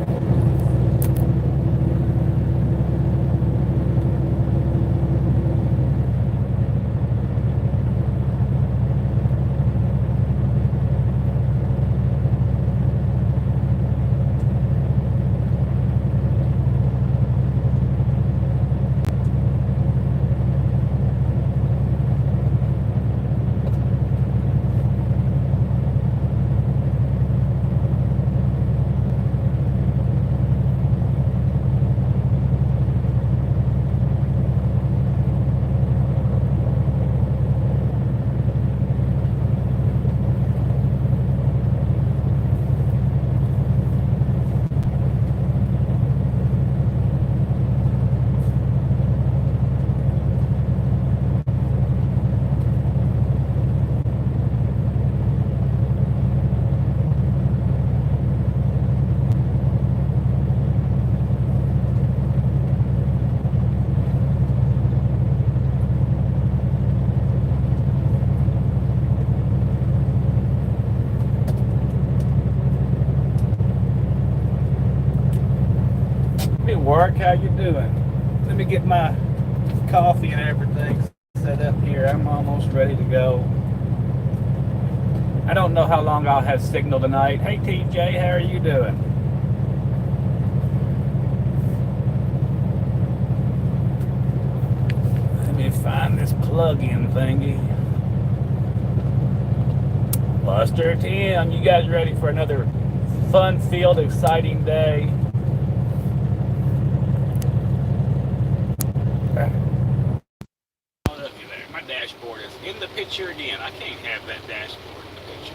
Hey, work, how you doing? Let me get my coffee and everything set up here. I'm almost ready to go. I don't know how long I'll have signal tonight. Hey TJ, how are you doing? Let me find this plug-in thingy. Buster Tim, you guys ready for another fun-filled, exciting day? My dashboard is in the picture again. I can't have that dashboard in the picture.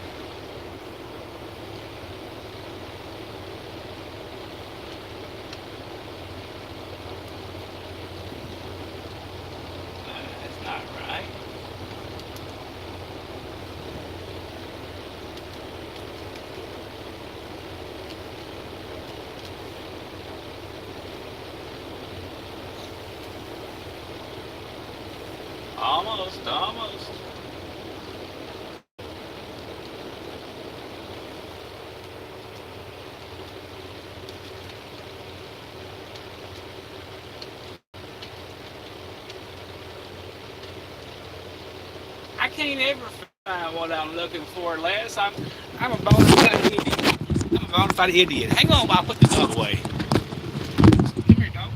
That's not right. Almost. I can't ever find what I'm looking for, Les. I'm a bona fide idiot. I'm a bona fide idiot. Hang on while I put the dog away. Come here, dog.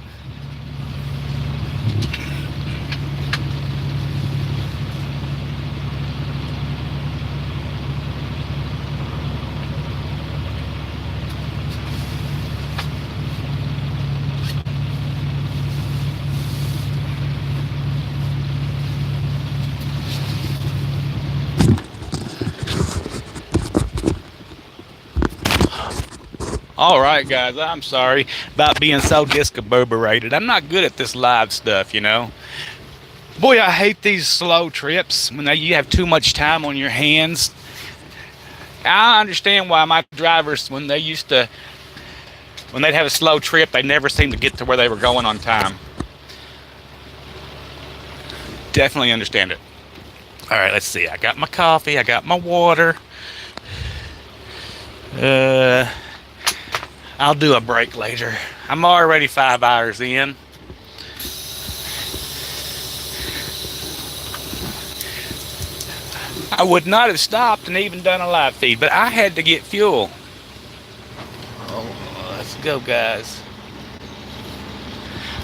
All right, guys, I'm sorry about being so discombobulated. I'm not good at this live stuff, you know. Boy, I hate these slow trips when you have too much time on your hands. I understand why my drivers, when they'd have a slow trip, they never seemed to get to where they were going on time. Definitely understand it. All right, let's see. I got my coffee. I got my water. Uh, I'll do a break later. I'm already 5 hours in. I would not have stopped and even done a live feed, but I had to get fuel. Oh, let's go, guys.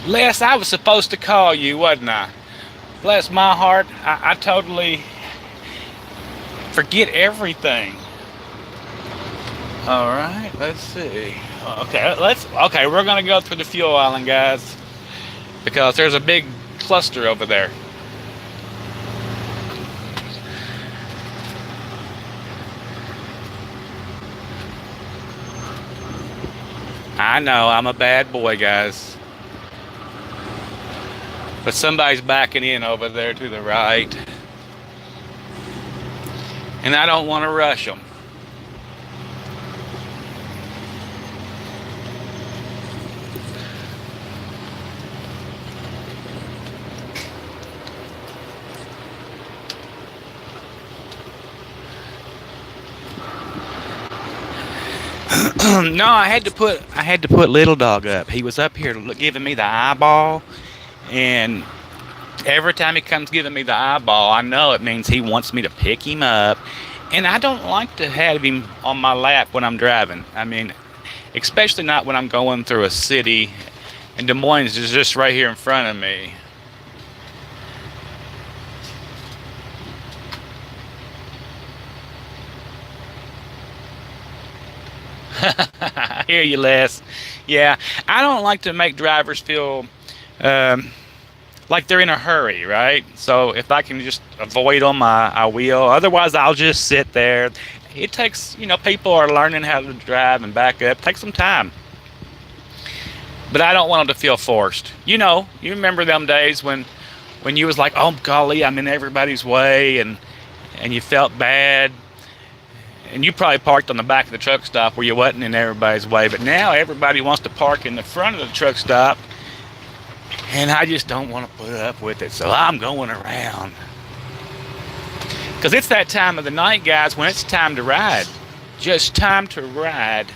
Les, I was supposed to call you, wasn't I? Bless my heart, I totally forget everything. All right, let's see. Okay, we're gonna go through the fuel island, guys, because there's a big cluster over there. I know I'm a bad boy, guys, but somebody's backing in over there to the right, and I don't want to rush them. No, I had to put little dog up. He was up here giving me the eyeball, and every time he comes giving me the eyeball, I know it means he wants me to pick him up. And I don't like to have him on my lap when I'm driving. I mean, especially not when I'm going through a city, and Des Moines is just right here in front of me. I hear you, Les. Yeah, I don't like to make drivers feel um, like they're in a hurry, right? So if I can just avoid them, I will. Otherwise, I'll just sit there. It takes, people are learning how to drive and back up. It takes some time. But I don't want them to feel forced. You remember them days when you was like, oh golly, I'm in everybody's way, and you felt bad. And you probably parked on the back of the truck stop where you wasn't in everybody's way. But now everybody wants to park in the front of the truck stop. And I just don't want to put up with it. So I'm going around. Because it's that time of the night, guys, when it's time to ride. Just time to ride.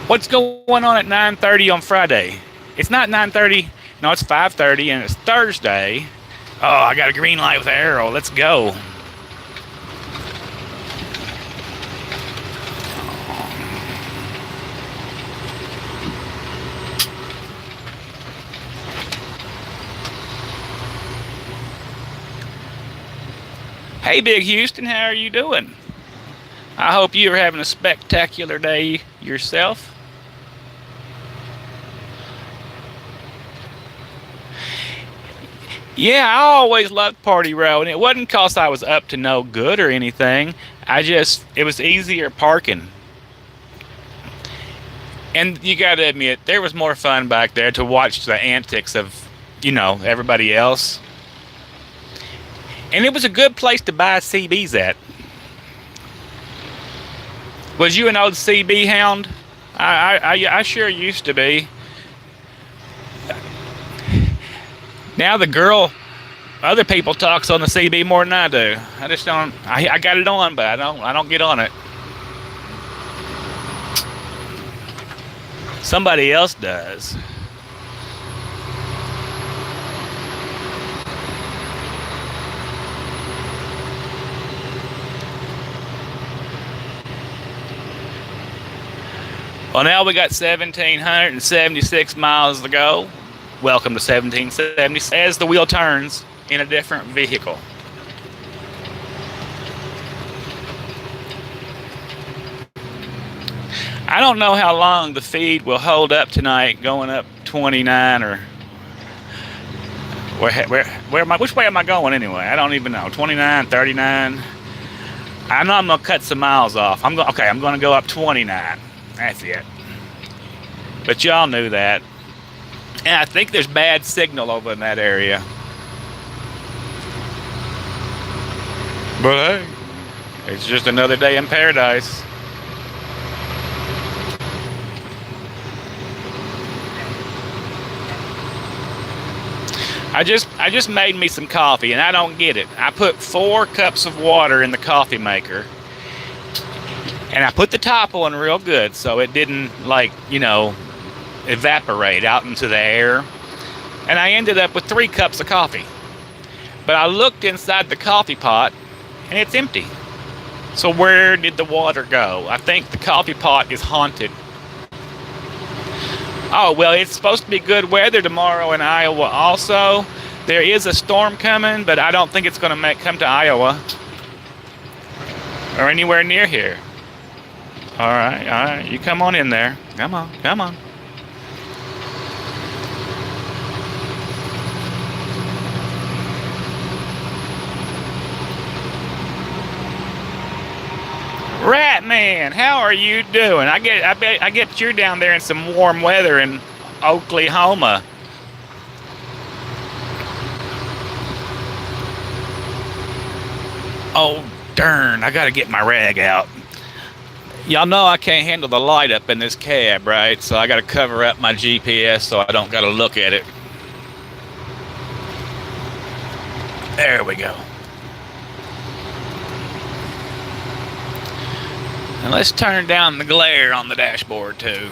What's going on at 9:30 on Friday? It's not 9:30. No, it's 5:30, and it's Thursday. Oh, I got a green light with arrow. Let's go. Hey, Big Houston, how are you doing? I hope you are having a spectacular day yourself. Yeah, I always loved Party Row, and it wasn't because I was up to no good or anything. It was easier parking. And you got to admit, there was more fun back there to watch the antics of, everybody else. And it was a good place to buy CBs at. Was you an old CB hound? I sure used to be. Now other people talks on the CB more than I do. I just don't. I got it on, but I don't get on it. Somebody else does. Well, now we got 1,776 miles to go. Welcome to 1770 as the wheel turns in a different vehicle. I don't know how long the feed will hold up tonight, going up 29 or which way am I going anyway? I don't even know. 29, 39. I know I'm going to cut some miles off. I'm going to go up 29. That's it. But y'all knew that. And I think there's bad signal over in that area. But hey, it's just another day in paradise. I just made me some coffee, and I don't get it. I put 4 cups of water in the coffee maker, and I put the top on real good so it didn't, evaporate out into the air. And I ended up with 3 cups of coffee. But I looked inside the coffee pot, and it's empty. So where did the water go? I think the coffee pot is haunted. Oh, well, it's supposed to be good weather tomorrow in Iowa also. There is a storm coming, but I don't think it's going to come to Iowa or anywhere near here. All right, you come on in there. Come on. Rat Man, how are you doing? I get you're down there in some warm weather in Oklahoma. Oh darn! I gotta get my rag out. Y'all know I can't handle the light up in this cab, right? So I gotta cover up my GPS so I don't gotta look at it. There we go. And let's turn down the glare on the dashboard too.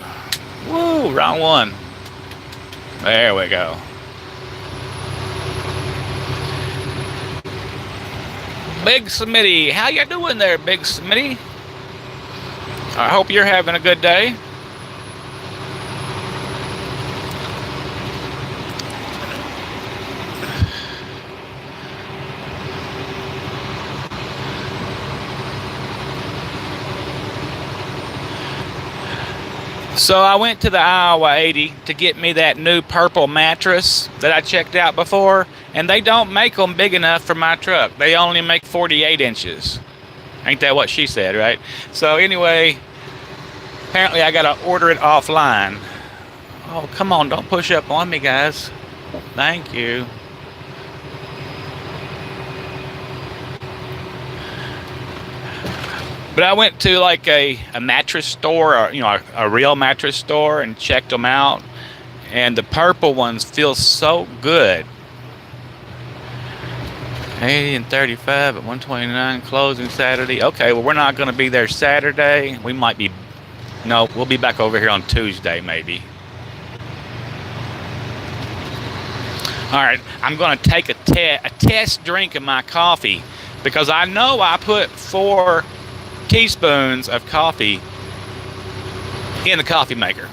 Woo, wrong one. There we go. Big Smitty, how you doing there, Big Smitty? I hope you're having a good day. So I went to the Iowa 80 to get me that new purple mattress that I checked out before, and they don't make them big enough for my truck. They only make 48 inches. Ain't that what she said, right? So anyway, apparently I gotta order it offline. Oh, come on, don't push up on me, guys. Thank you. But I went to like a mattress store, or, a real mattress store, and checked them out. And the purple ones feel so good. 80 and 35 at 129, closing Saturday. Okay, well, we're not going to be there Saturday. We might be, no, we'll be back over here on Tuesday maybe. All right, I'm going to take a test drink of my coffee, because I know I put 4 teaspoons of coffee in the coffee maker.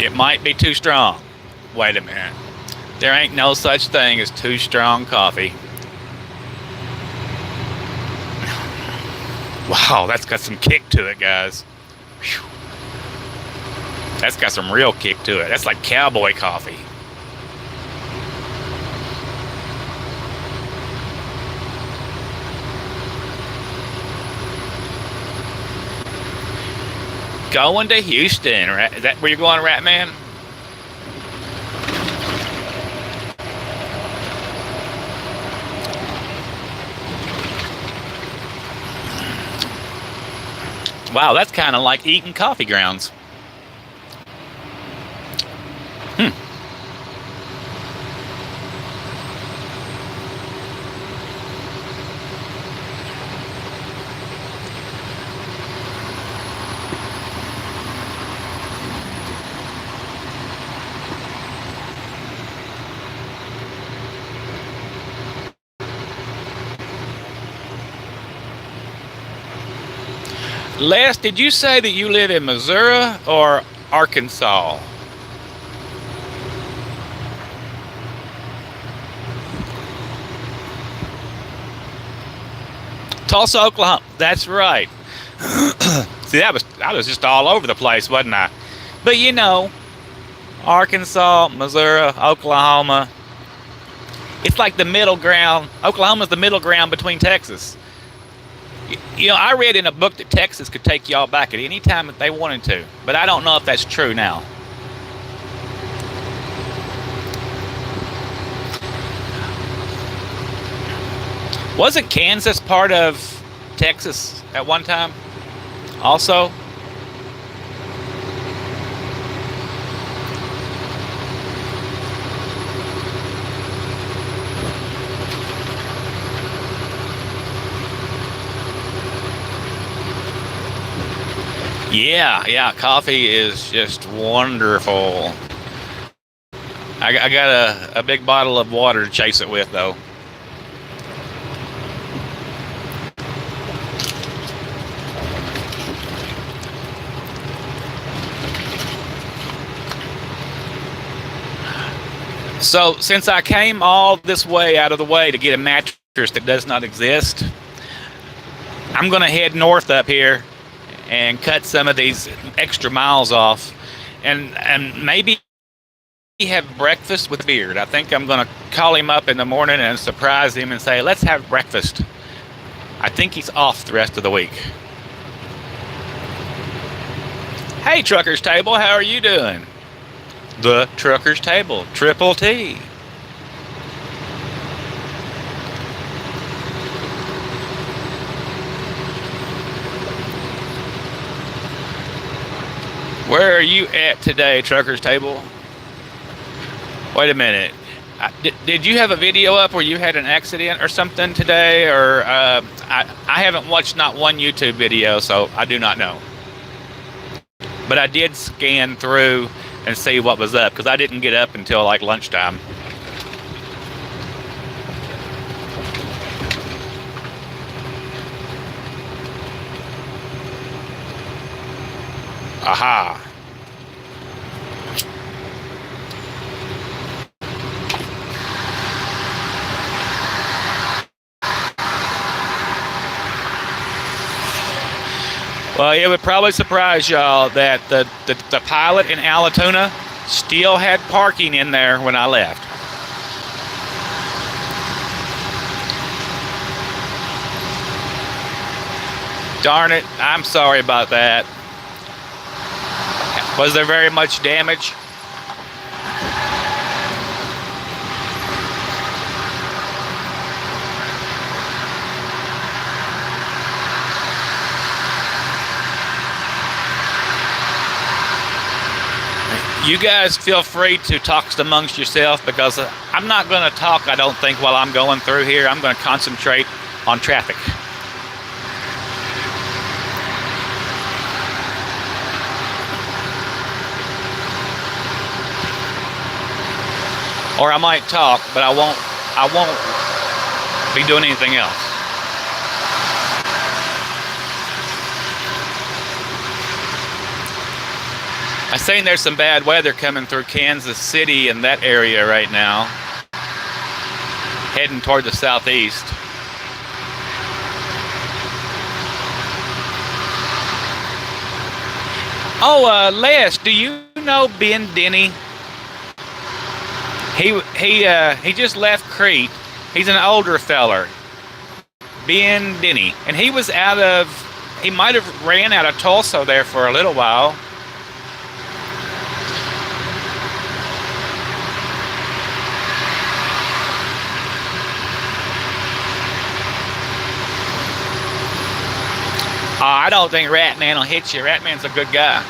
It might be too strong. Wait a minute. There ain't no such thing as too strong coffee. Wow, that's got some kick to it, guys. Whew. That's got some real kick to it. That's like cowboy coffee. Going to Houston. Is that where you're going, Ratman? Wow, that's kind of like eating coffee grounds. Les, did you say that you live in Missouri or Arkansas? Tulsa, Oklahoma. That's right. See, I was just all over the place, wasn't I? But Arkansas, Missouri, Oklahoma. It's like the middle ground. Oklahoma's the middle ground between Texas. I read in a book that Texas could take y'all back at any time that they wanted to, but I don't know if that's true now. Wasn't Kansas part of Texas at one time also? Yeah, coffee is just wonderful. I got a big bottle of water to chase it with, though. So, since I came all this way out of the way to get a mattress that does not exist, I'm going to head north up here and cut some of these extra miles off, and maybe have breakfast with Beard. I think I'm going to call him up in the morning and surprise him and say, let's have breakfast. I think he's off the rest of the week. Hey, Trucker's Table, how are you doing? The Trucker's Table, Triple T. Where are you at today, Trucker's Table? Wait a minute. Did you have a video up where you had an accident or something today? Or I haven't watched not one YouTube video, so I do not know. But I did scan through and see what was up because I didn't get up until like lunchtime. Aha. Well, it would probably surprise y'all that the pilot in Alatoona still had parking in there when I left. Darn it, I'm sorry about that. Was there very much damage? You guys feel free to talk amongst yourself because I'm not going to talk, I don't think, while I'm going through here. I'm going to concentrate on traffic. Or I might talk, but I won't be doing anything else. I've seen there's some bad weather coming through Kansas City and that area right now, heading toward the southeast. Oh, Les, do you know Ben Denny? He just left Crete. He's an older feller, Ben Denny, and he was he might have ran out of Tulsa there for a little while. I don't think Ratman will hit you. Ratman's a good guy.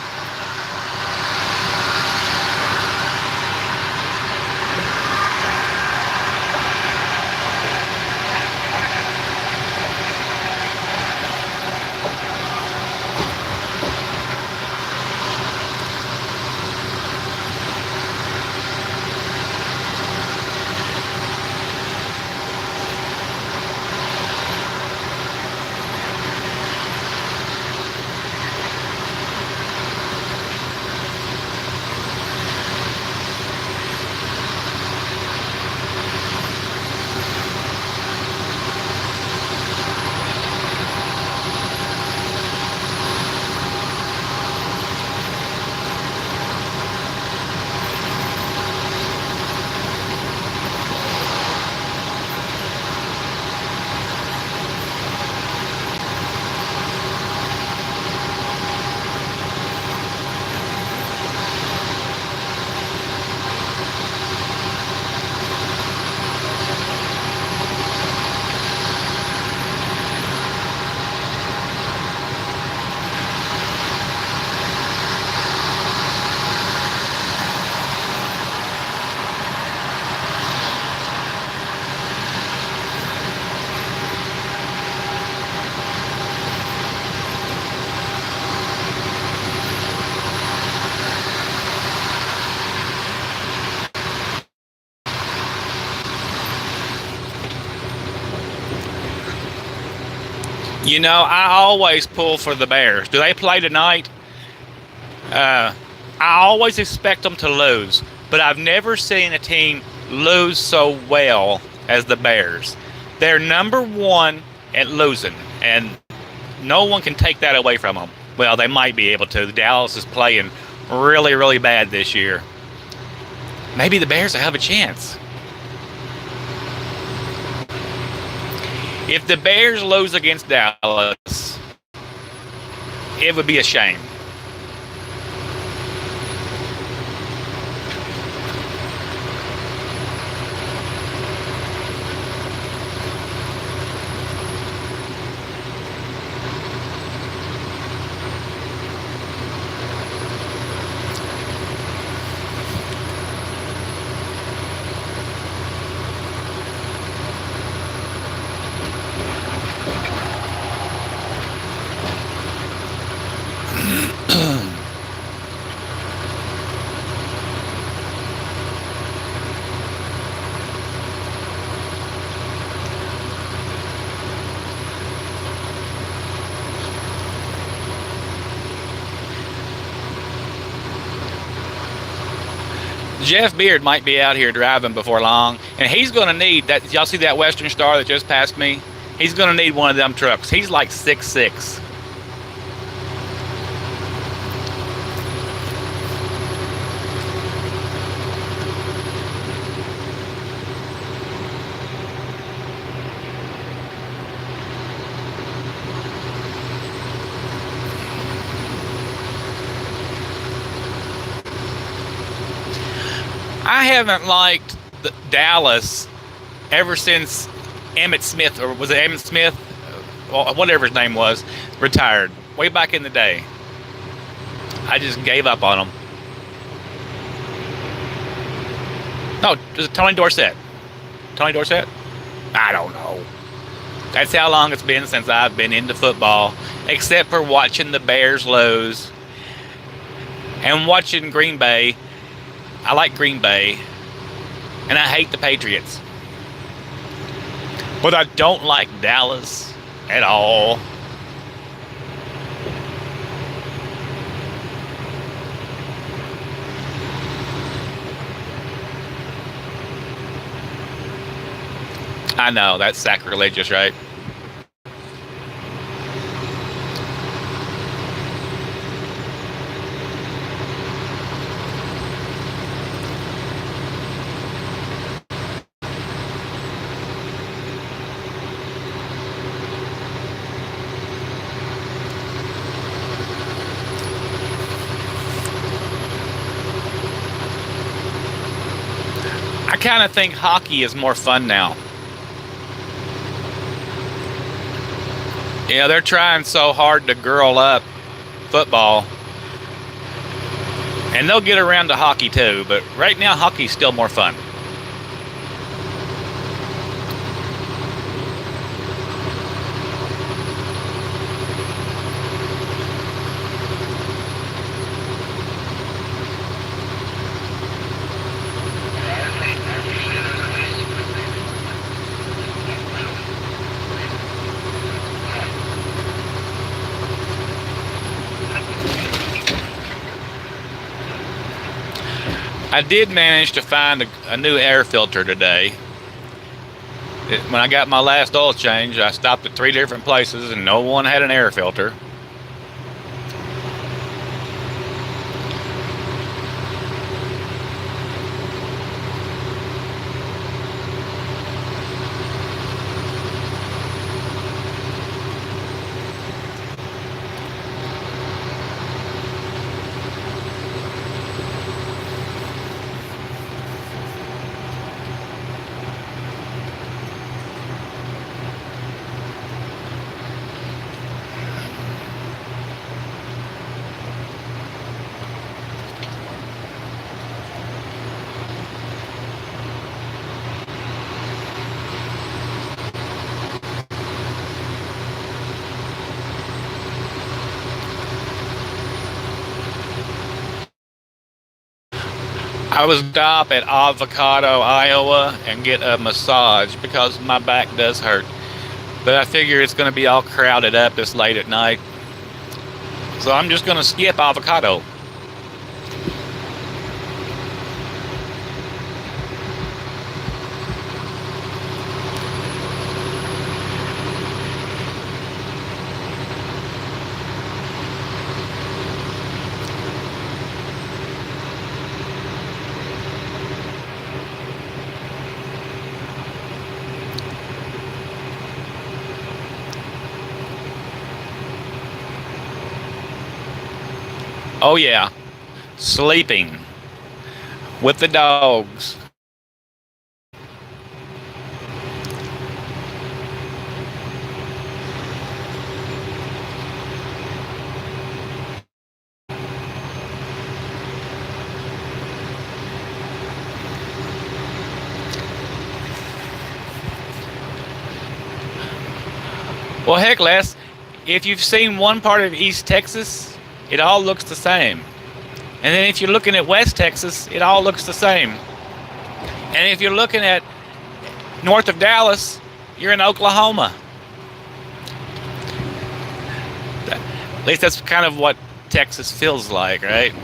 You know, I always pull for the Bears. Do they play tonight? I always expect them to lose, but I've never seen a team lose so well as the Bears. They're number one at losing, and no one can take that away from them. Well, they might be able to. Dallas is playing really, really bad this year. Maybe the Bears will have a chance. If the Bears lose against Dallas, it would be a shame. Jeff Beard might be out here driving before long, and he's going to need that. Y'all see that Western Star that just passed me? He's going to need one of them trucks. He's like 6'6". I haven't liked Dallas ever since Emmett Smith, or was it Emmett Smith? Well, whatever his name was, retired. Way back in the day. I just gave up on him. No, was it Tony Dorsett? Tony Dorsett? I don't know. That's how long it's been since I've been into football, except for watching the Bears lose and watching Green Bay. I like Green Bay, and I hate the Patriots. But I don't like Dallas at all. I know, that's sacrilegious, right? I kind of think hockey is more fun now. Yeah, they're trying so hard to girl up football. And they'll get around to hockey too, but right now hockey's still more fun. I did manage to find a new air filter today. When I got my last oil change, I stopped at 3 different places and no one had an air filter. I was stop at Avocado, Iowa and get a massage because my back does hurt. But I figure it's going to be all crowded up this late at night. So I'm just going to skip Avocado. Oh yeah, sleeping with the dogs. Well, heck, Les, if you've seen one part of East Texas, it all looks the same. And then if you're looking at West Texas, it all looks the same. And if you're looking at north of Dallas, you're in Oklahoma. At least that's kind of what Texas feels like, right?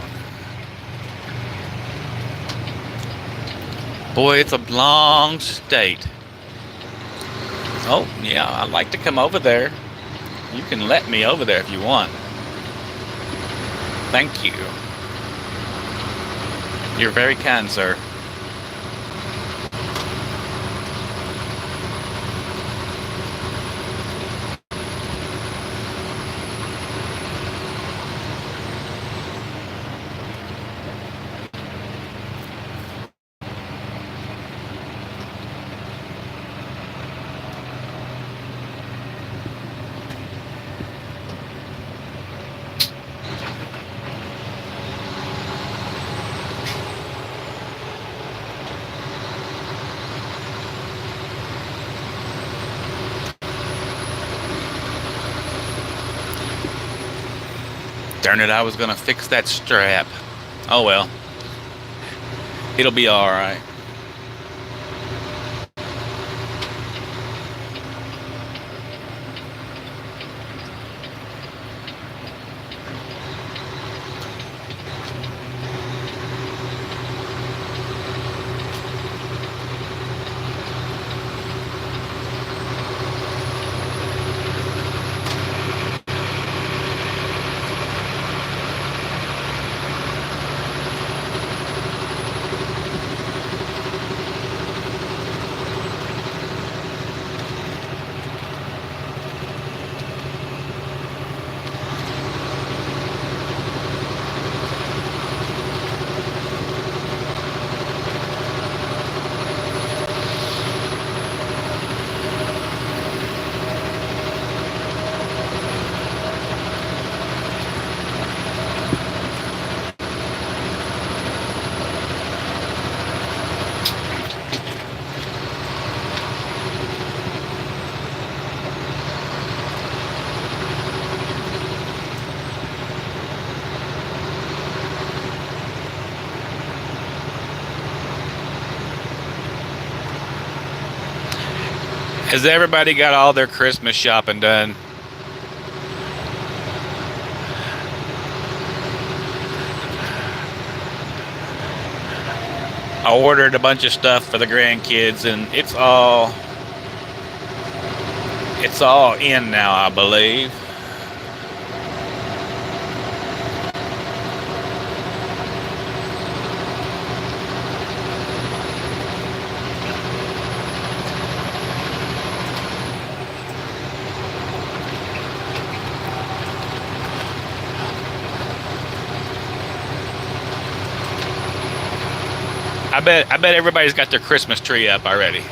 Boy, it's a long state. Oh, yeah, I'd like to come over there. You can let me over there if you want. Thank you. You're very kind, sir. Darn it, I was gonna fix that strap. Oh well. It'll be alright. Has everybody got all their Christmas shopping done? I ordered a bunch of stuff for the grandkids, and it's all in now, I believe. I bet everybody's got their Christmas tree up already.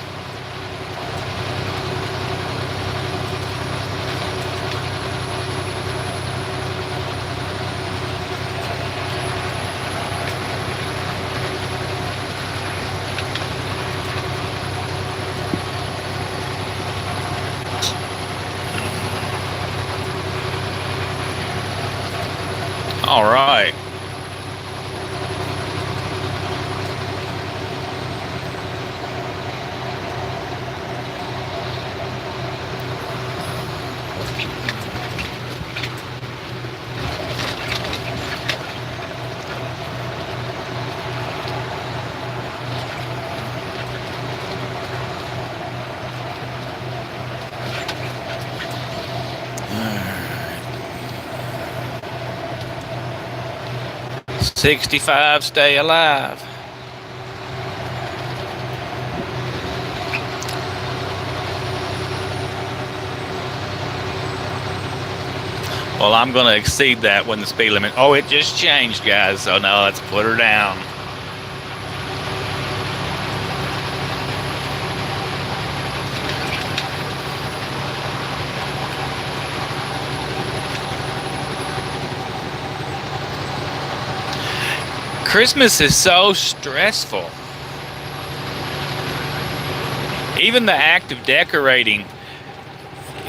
All right. All right. 65, stay alive. Well, I'm going to exceed that when the speed limit. Oh, it just changed, guys. So now let's put her down. Christmas is so stressful. Even the act of decorating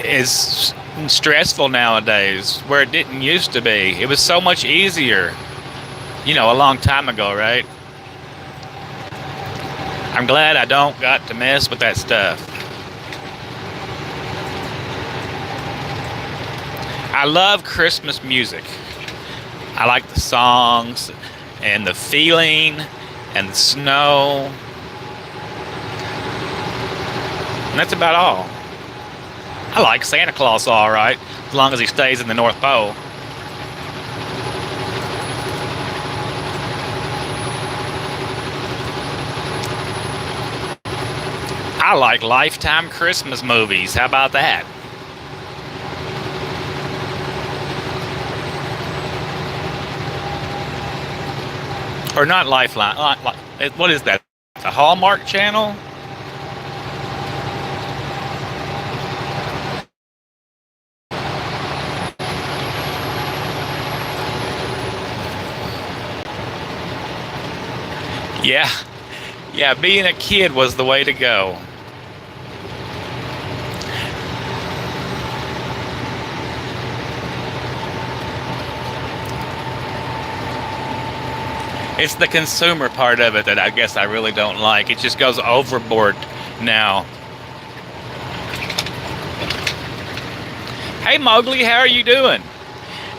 is stressful nowadays, where it didn't used to be. It was so much easier, a long time ago, right? I'm glad I don't got to mess with that stuff. I love Christmas music. I like the songs and the feeling and the snow. And that's about all. I like Santa Claus all right, as long as he stays in the North Pole. I like Lifetime Christmas movies. How about that? Or not Lifeline. What is that? The Hallmark Channel? Yeah. Yeah, being a kid was the way to go. It's the consumer part of it that I guess I really don't like. It just goes overboard now. Hey Mowgli, how are you doing?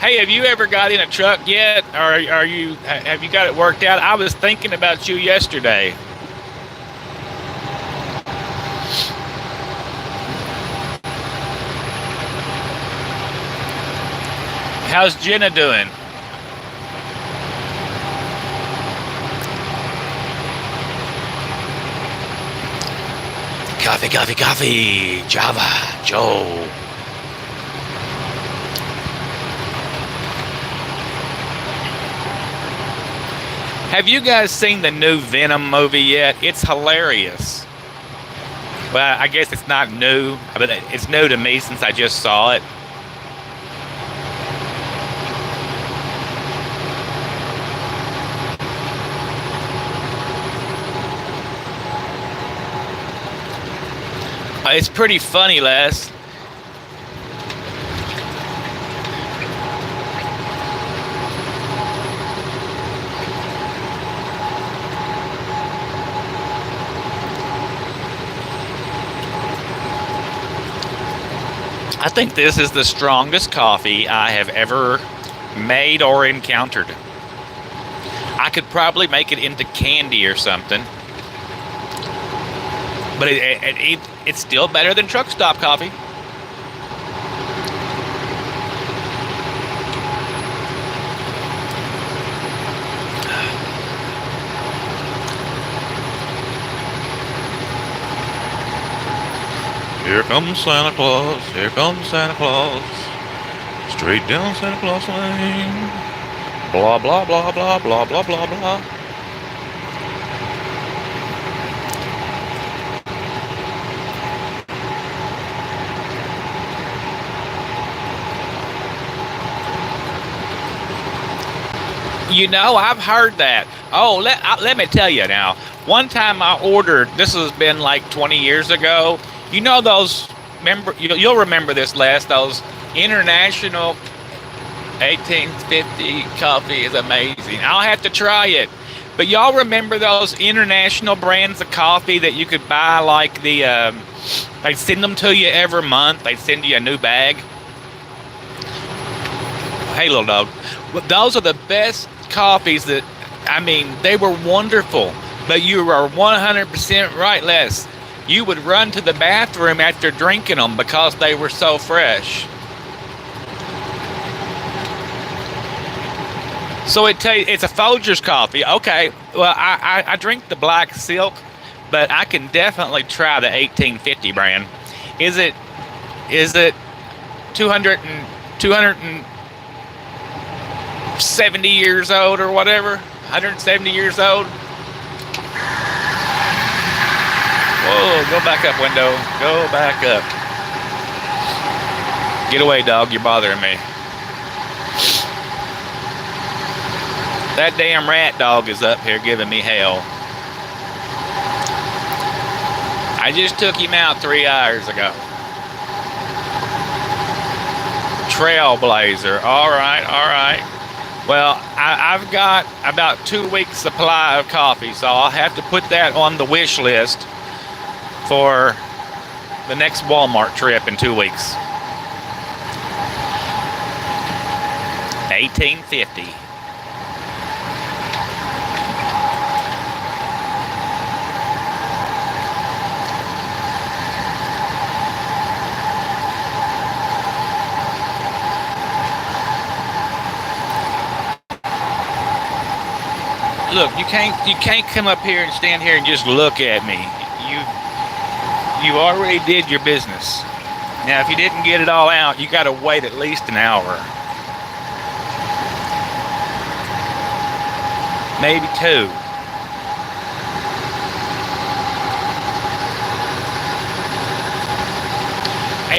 Hey, have you ever got in a truck yet? Or have you got it worked out? I was thinking about you yesterday. How's Jenna doing? Coffee, coffee, coffee. Java, Joe. Have you guys seen the new Venom movie yet? It's hilarious. Well, I guess it's not new, but it's new to me since I just saw it. It's pretty funny, Les. I think this is the strongest coffee I have ever made or encountered. I could probably make it into candy or something. But it's still better than truck stop coffee. Here comes Santa Claus, here comes Santa Claus, straight down Santa Claus Lane. Blah, blah, blah, blah, blah, blah, blah, blah. You know, I've heard that. Oh, let me tell you now. One time I ordered, this has been like 20 years ago. You know those, you'll remember this, Les, those international 1850 coffee is amazing. I'll have to try it. But y'all remember those international brands of coffee that you could buy, like they'd send them to you every month. They'd send you a new bag. Hey, little dog. Those are the best coffees that, I mean, they were wonderful. But you are 100% right, Les. You would run to the bathroom after drinking them because they were so fresh. So it's a Folgers coffee. Okay, well, I drink the black silk, but I can definitely try the 1850 brand. Is it 270 years old or whatever? 170 years old? Whoa, go back up, window. Go back up. Get away, dog. You're bothering me. That damn rat dog is up here giving me hell. I just took him out 3 hours ago. Trailblazer. All right, all right. Well, I've got about 2 weeks supply of coffee, so I'll have to put that on the wish list for the next Walmart trip in 2 weeks. 1850. Look, you can't come up here and stand here and just look at me. You already did your business. Now, if you didn't get it all out, you got to wait at least an hour, maybe two.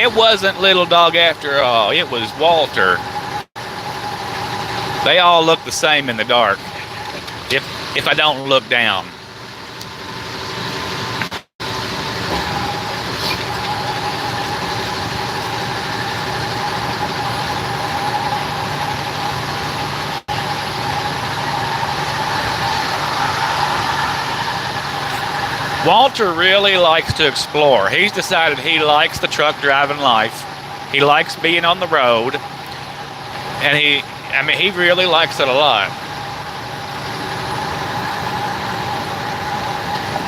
It wasn't Little Dog after all. It was Walter. They all look the same in the dark. If I don't look down. Walter really likes to explore. He's decided he likes the truck driving life. He likes being on the road. And he really likes it a lot.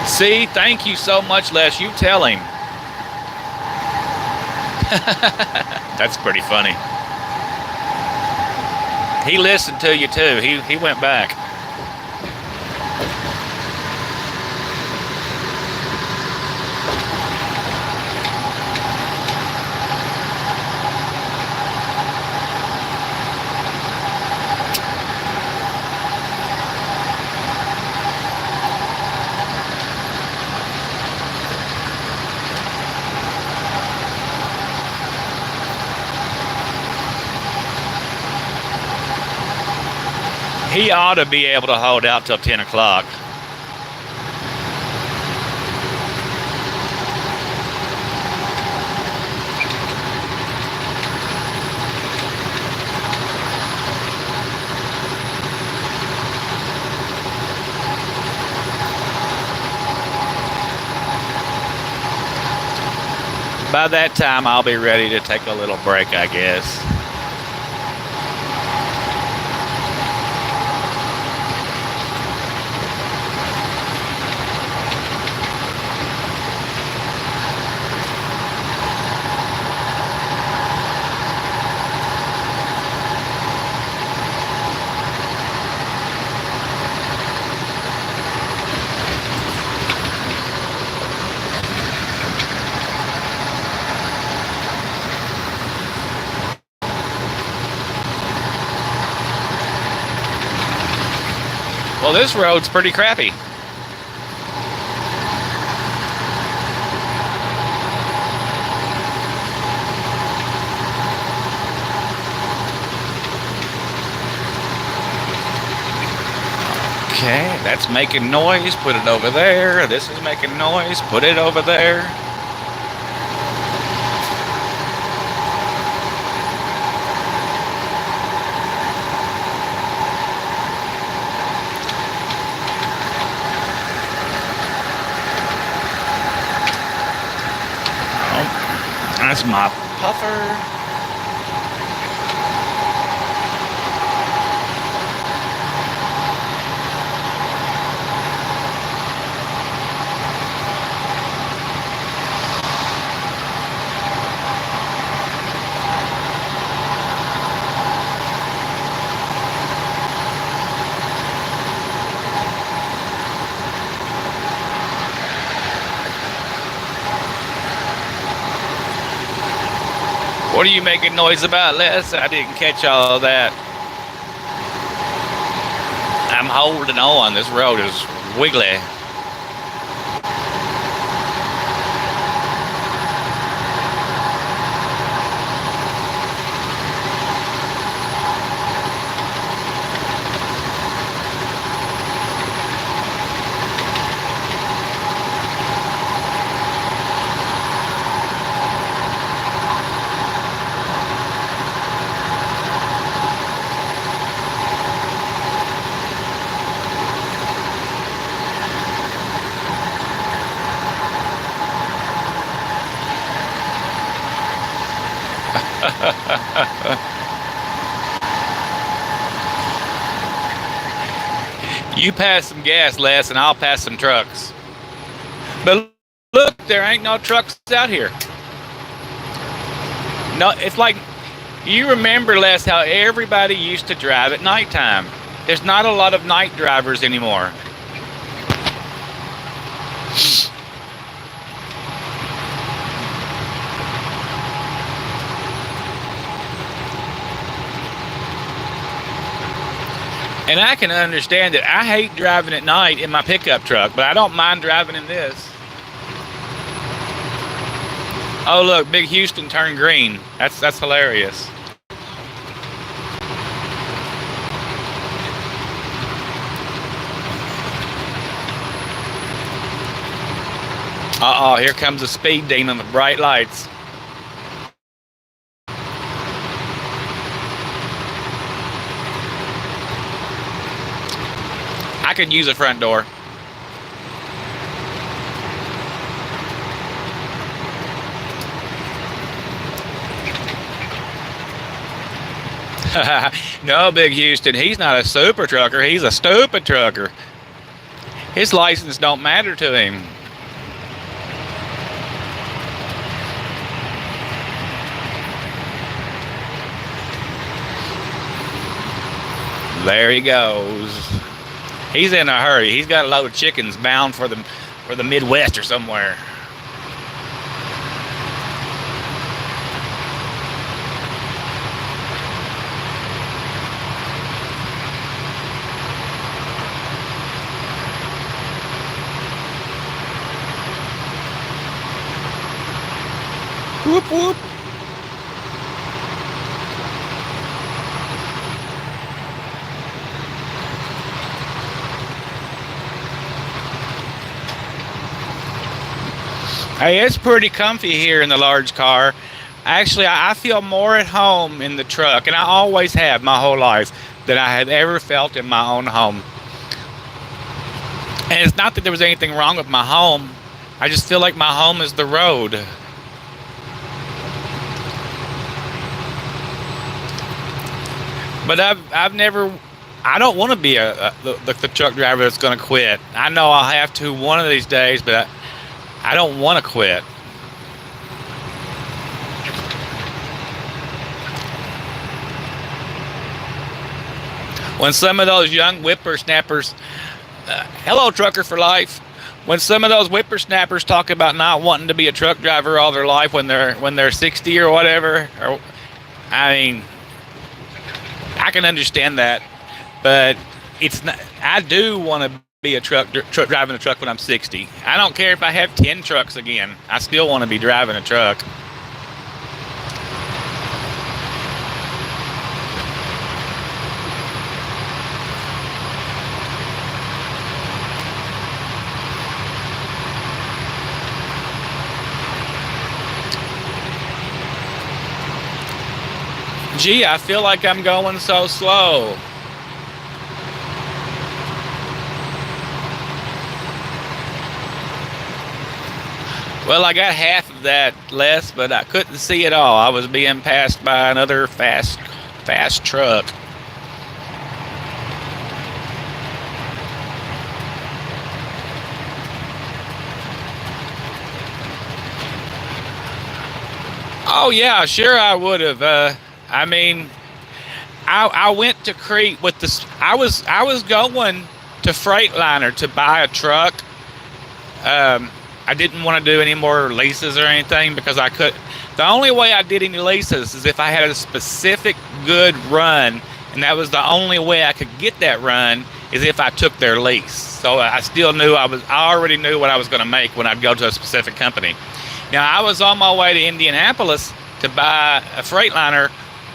See, thank you so much, Les. You tell him. That's pretty funny. He listened to you too. He went back. He ought to be able to hold out till 10 o'clock. By that time, I'll be ready to take a little break, I guess. Well, this road's pretty crappy. Okay, that's making noise. Put it over there. This is making noise. Put it over there. That's my puffer. What are you making noise about, Les? I didn't catch all of that. I'm holding on. This road is wiggly. You pass some gas, Les, and I'll pass some trucks. But look, there ain't no trucks out here. No, it's like, you remember, Les, how everybody used to drive at nighttime. There's not a lot of night drivers anymore. And I can understand it. I hate driving at night in my pickup truck, but I don't mind driving in this. Oh look, Big Houston turned green. That's hilarious. Uh-oh, here comes a speed demon with bright lights. I could use a front door. No, Big Houston, he's not a super trucker. He's a stupid trucker. His license don't matter to him. There he goes. He's in a hurry. He's got a load of chickens bound for the Midwest or somewhere. Whoop whoop. Hey, it's pretty comfy here in the large car. Actually, I feel more at home in the truck, and I always have my whole life, than I have ever felt in my own home. And it's not that there was anything wrong with my home. I just feel like my home is the road. But I don't want to be the truck driver that's going to quit. I know I'll have to one of these days, but I don't want to quit. When some of those young whippersnappers, hello trucker for life. When some of those whippersnappers talk about not wanting to be a truck driver all their life when they're 60 or whatever, I mean, I can understand that, but it's not. I do want to be a truck driving a truck when I'm 60. I don't care if I have 10 trucks again. I still want to be driving a truck. Gee, I feel like I'm going so slow. Well, I got half of that less, but I couldn't see it all. I was being passed by another fast truck. Oh yeah, sure I would have. I mean, I went to Crete with this. I was going to Freightliner to buy a truck. I didn't want to do any more leases or anything because I could. The only way I did any leases is if I had a specific good run, and that was the only way I could get that run is if I took their lease. So I still knew I already knew what I was going to make when I'd go to a specific company. Now I was on my way to Indianapolis to buy a Freightliner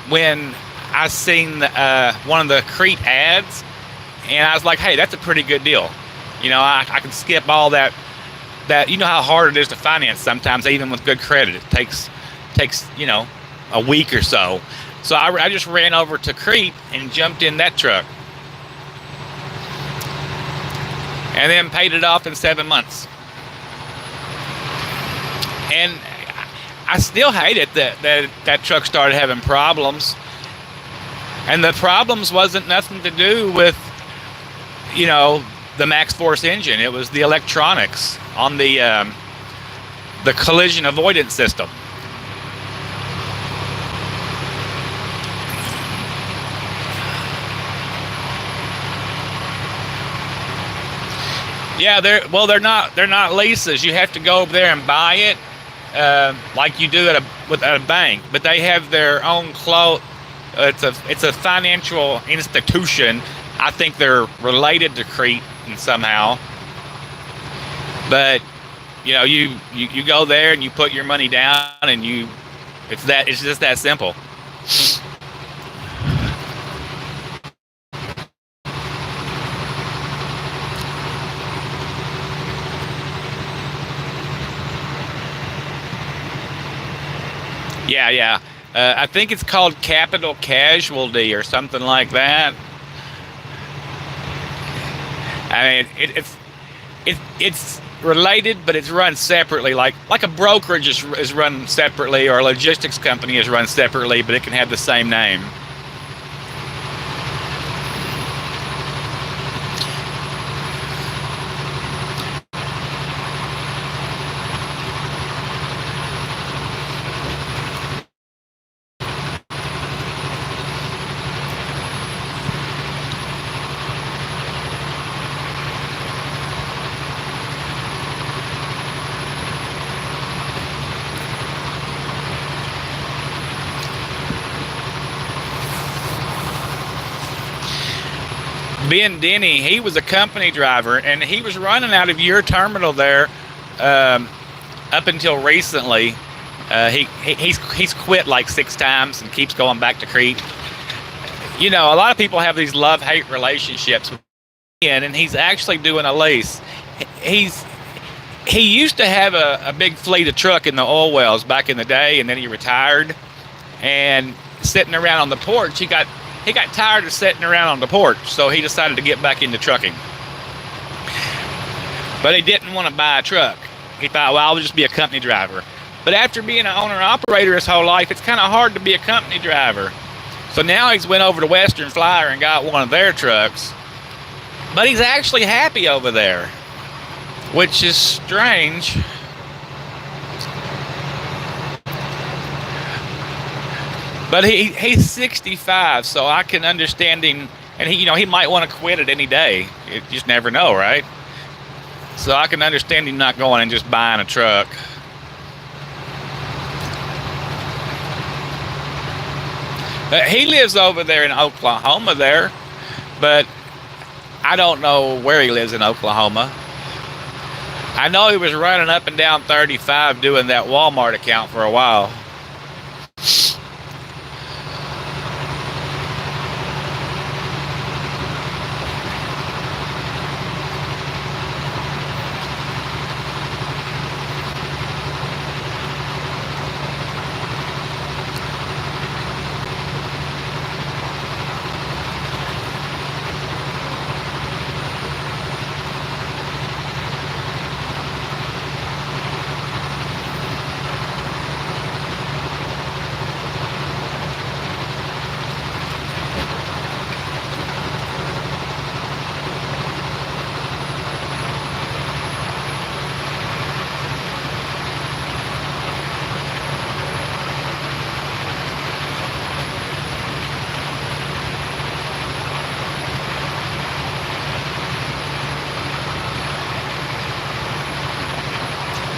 when I seen one of the Crete ads, and I was like, hey, that's a pretty good deal. You know, I can skip all that. You know how hard it is to finance sometimes, even with good credit. It takes a week or so. So I just ran over to Crete and jumped in that truck, and then paid it off in 7 months. And I still hate it that truck started having problems, and the problems wasn't nothing to do with the Max Force engine. It was the electronics on the collision avoidance system. Yeah, they're not leases. You have to go over there and buy it, like you do at a bank. But they have their own it's a financial institution. I think they're related to Cretan somehow. But you go there and you put your money down and it's just that simple. Yeah, yeah. I think it's called Capital Casualty or something like that. I mean, it's related, but it's run separately. Like a brokerage is run separately, or a logistics company is run separately, but it can have the same name. Ben Denny, he was a company driver, and he was running out of your terminal there up until recently. He's quit like 6 times and keeps going back to Crete. A lot of people have these love-hate relationships with Ben, and he's actually doing a lease. He used to have a big fleet of truck in the oil wells back in the day, and then he retired. And sitting around on the porch, he got tired of sitting around on the porch, so he decided to get back into trucking. But he didn't want to buy a truck. He thought, well, I'll just be a company driver. But after being an owner-operator his whole life, it's kind of hard to be a company driver. So now he's went over to Western Flyer and got one of their trucks. But he's actually happy over there, which is strange. But he's 65, so I can understand him. And he might want to quit at any day. You just never know, right? So I can understand him not going and just buying a truck. He lives over there in Oklahoma there, but I don't know where he lives in Oklahoma. I know he was running up and down 35 doing that Walmart account for a while.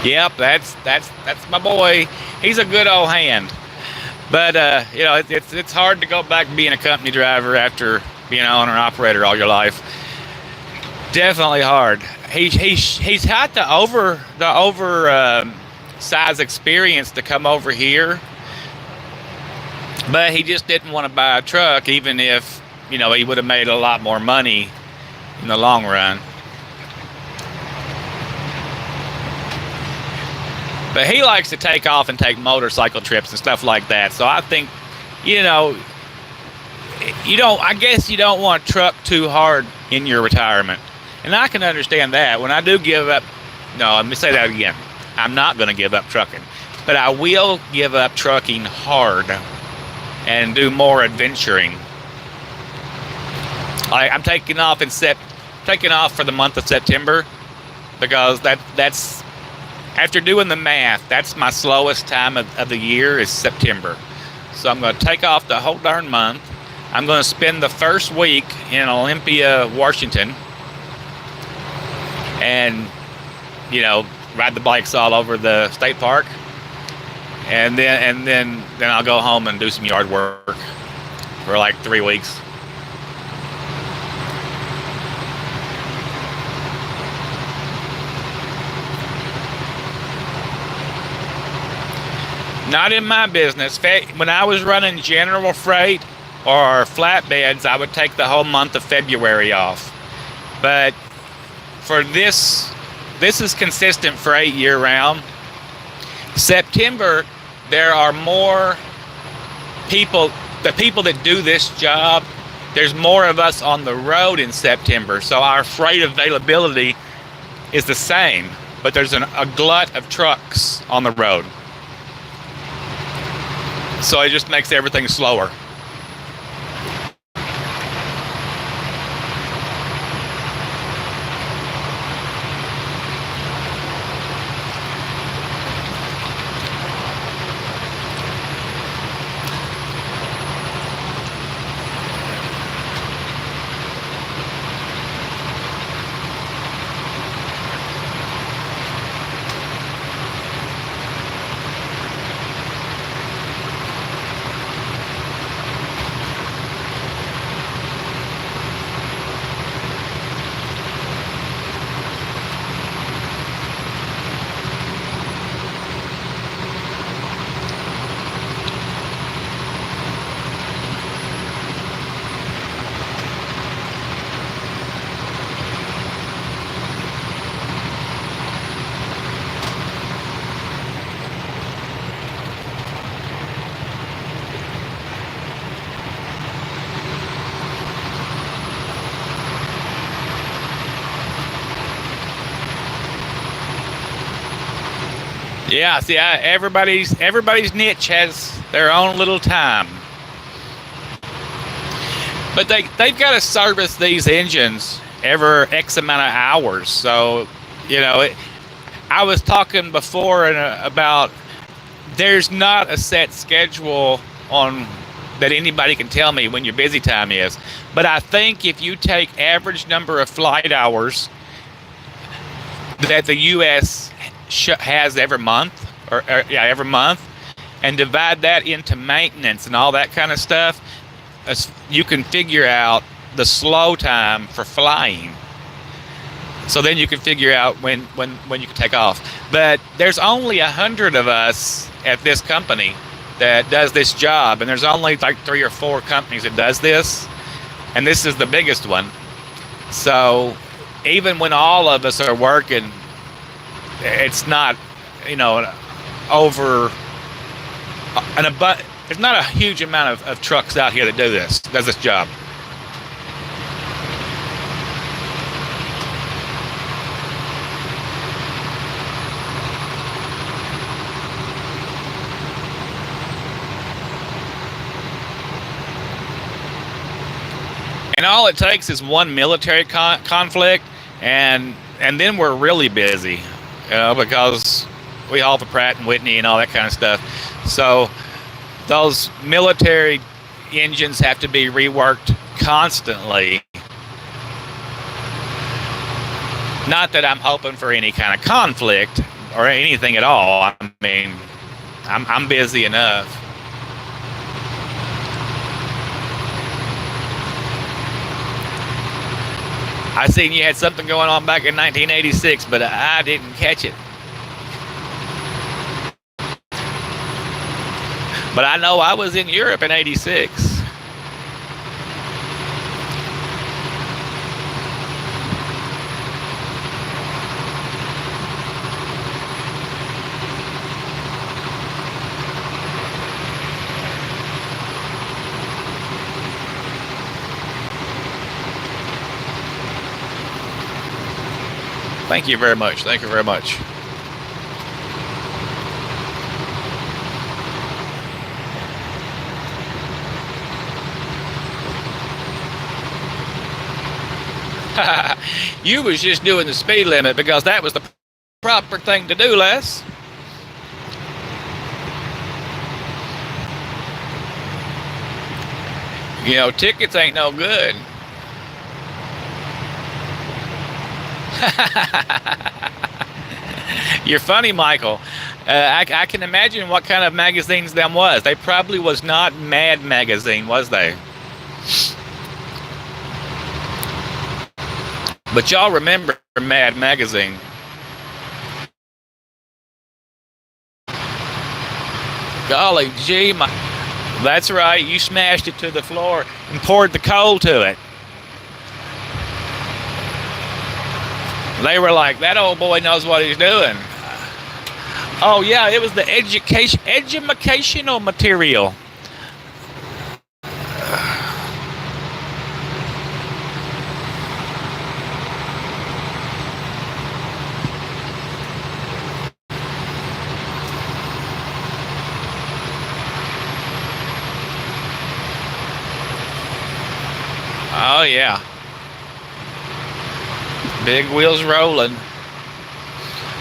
Yep, that's my boy. He's a good old hand. But it's hard to go back to being a company driver after being an owner operator all your life. Definitely hard. He's had the size experience to come over here, but he just didn't want to buy a truck, even if he would have made a lot more money in the long run. But he likes to take off and take motorcycle trips and stuff like that. So I think, I guess you don't want to truck too hard in your retirement. And I can understand that. When I do give up, no, let me say that again. I'm not going to give up trucking. But I will give up trucking hard and do more adventuring. I'm taking off for the month of September, because that's after doing the math, that's my slowest time of the year is September. So I'm going to take off the whole darn month. I'm going to spend the first week in Olympia, Washington. and ride the bikes all over the state park, and then I'll go home and do some yard work for like 3 weeks. Not in my business. When I was running general freight or flatbeds, I would take the whole month of February off. But for this is consistent freight year round. September, there are more people, the people that do this job, there's more of us on the road in September. So our freight availability is the same, but there's a glut of trucks on the road. So it just makes everything slower. Yeah, see, everybody's niche has their own little time, but they've got to service these engines every X amount of hours. So, I was talking before about there's not a set schedule on that anybody can tell me when your busy time is. But I think if you take average number of flight hours that the U.S. has every month, every month, and divide that into maintenance and all that kind of stuff, you can figure out the slow time for flying. So then you can figure out when you can take off. But there's only 100 of us at this company that does this job, and there's only like 3 or 4 companies that does this, and this is the biggest one. So even when all of us are working, it's not, there's not a huge amount of trucks out here that does this job. And all it takes is one military conflict, and then we're really busy, because we haul for Pratt and Whitney and all that kind of stuff. So those military engines have to be reworked constantly. Not that I'm hoping for any kind of conflict or anything at all. I mean, I'm busy enough. I seen you had something going on back in 1986, but I didn't catch it. But I know I was in Europe in '86. Thank you very much. Thank you very much. You was just doing the speed limit because that was the proper thing to do, Les. Tickets ain't no good. You're funny, Michael. I can imagine what kind of magazines them was. They probably was not Mad Magazine, was they? But y'all remember Mad Magazine. Golly gee, that's right. You smashed it to the floor and poured the coal to it. They were like, that old boy knows what he's doing. Oh yeah, it was the educational material. Oh yeah, big wheels rolling.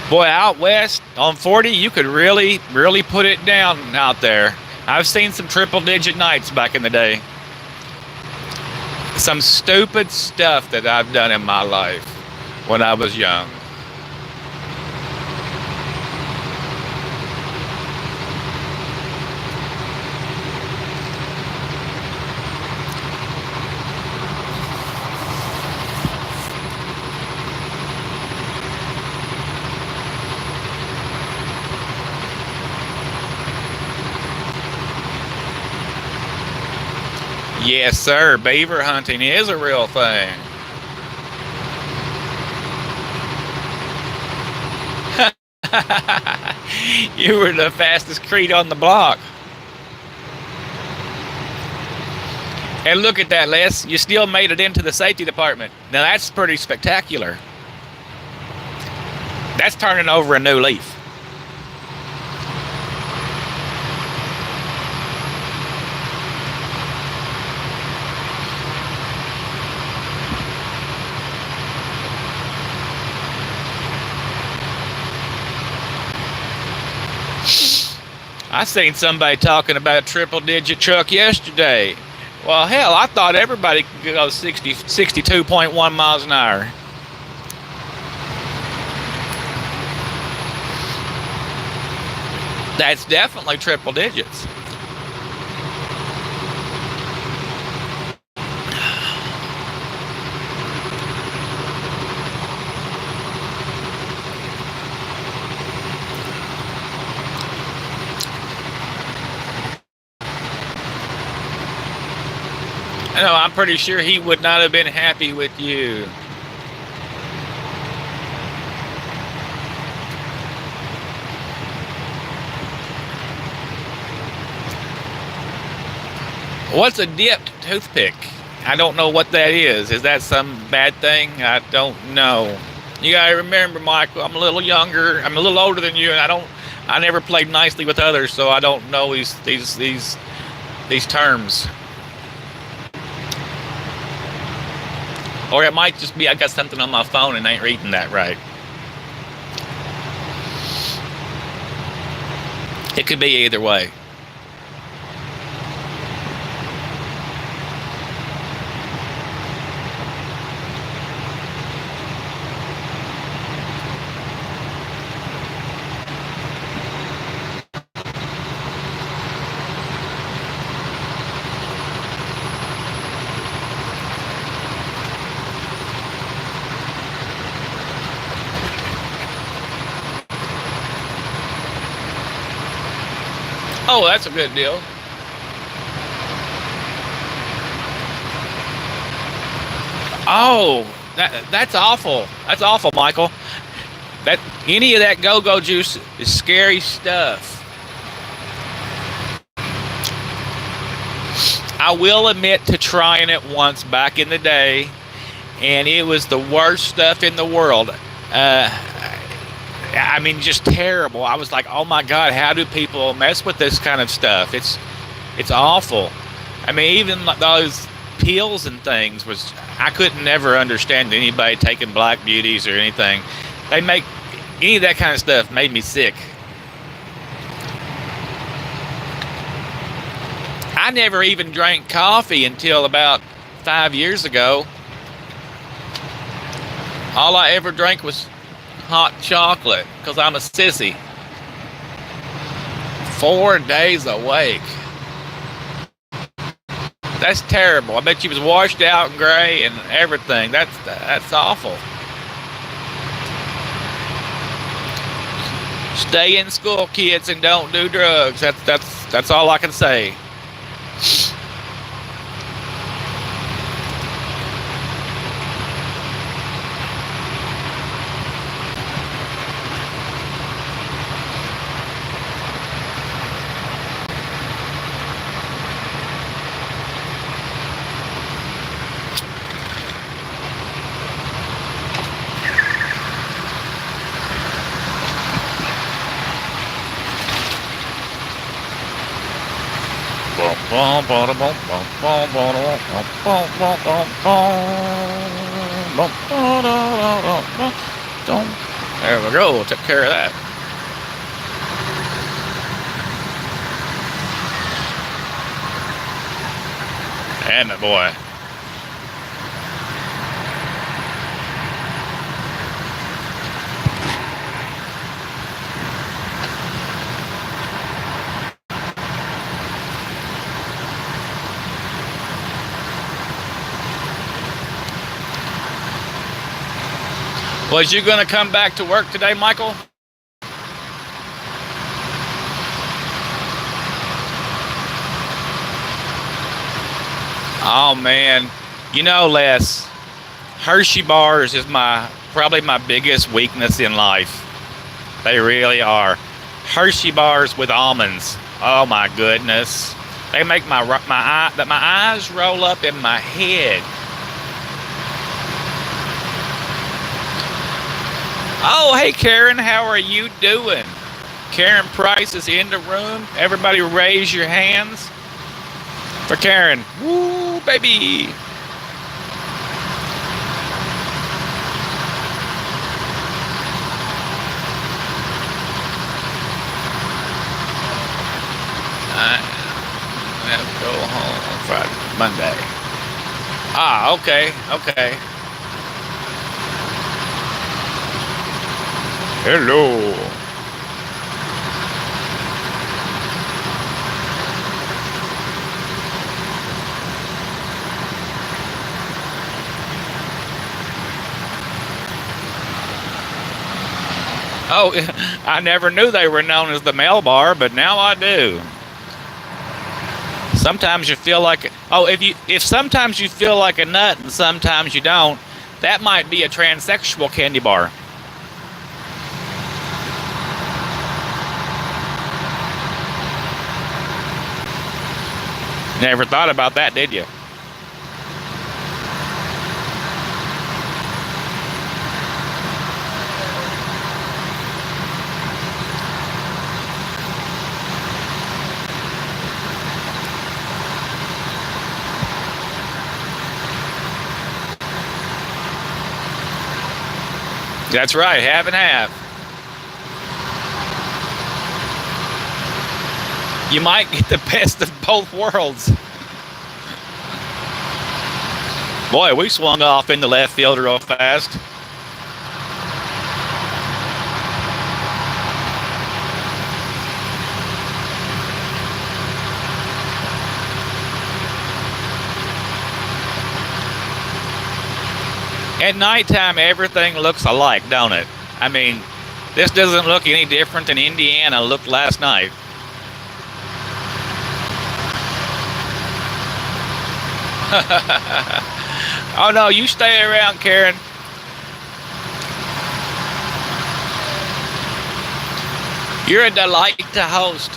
Boy, out west on 40, you could really, really put it down out there. I've seen some triple-digit nights back in the day. Some stupid stuff that I've done in my life when I was young. Yes, sir. Beaver hunting is a real thing. You were the fastest Creed on the block. And look at that, Les. You still made it into the safety department. Now that's pretty spectacular. That's turning over a new leaf. I seen somebody talking about a triple-digit truck yesterday. Well, hell, I thought everybody could go 62.1 miles an hour. That's definitely triple digits. No, I'm pretty sure he would not have been happy with you. What's a dipped toothpick? I don't know what that is. Is that some bad thing? I don't know. You gotta remember, Michael, I'm a little younger. I'm a little older than you, and I never played nicely with others, so I don't know these terms. Or it might just be I got something on my phone and ain't reading that right. It could be either way. Oh, that's a good deal. Oh, that's awful. That's awful, Michael. That any of that go-go juice is scary stuff. I will admit to trying it once back in the day, and it was the worst stuff in the world. I mean, just terrible. I was like, oh my God, how do people mess with this kind of stuff? It's awful. I mean, even those pills and things I couldn't never understand anybody taking Black Beauties or anything. They make any of that kind of stuff made me sick. I never even drank coffee until about 5 years ago. All I ever drank was hot chocolate because I'm a sissy. 4 days awake. That's terrible. I bet you was washed out and gray and everything. That's awful. Stay in school, kids, and don't do drugs. That's all I can say. There we go. Took care of that. Damn it, boy. Was you going to come back to work today, Michael? Oh man, you know, Les, Hershey bars is probably my biggest weakness in life. They really are. Hershey bars with almonds. Oh my goodness, they make my eyes roll up in my head. Oh, hey Karen, how are you doing? Karen Price is in the room. Everybody raise your hands for Karen. Woo, baby. I have to go home on Friday, Monday. Ah, okay. Hello. Oh, I never knew they were known as the Mel Bar, but now I do. Sometimes you feel like if sometimes you feel like a nut and sometimes you don't, that might be a transsexual candy bar. Never thought about that, did you? That's right, half and half. You might get the best of both worlds. Boy, we swung off into left field real fast. At nighttime, everything looks alike, don't it? I mean, this doesn't look any different than Indiana looked last night. Oh no, you stay around, Karen. You're a delight to host.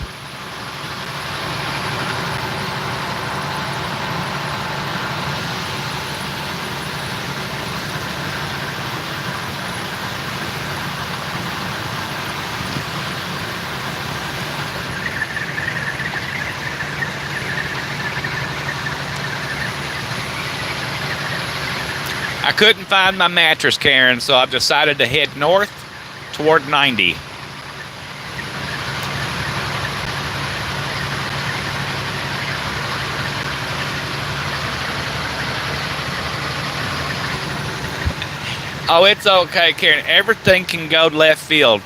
I couldn't find my mattress, Karen, so I've decided to head north toward 90. Oh, it's okay, Karen. Everything can go left field.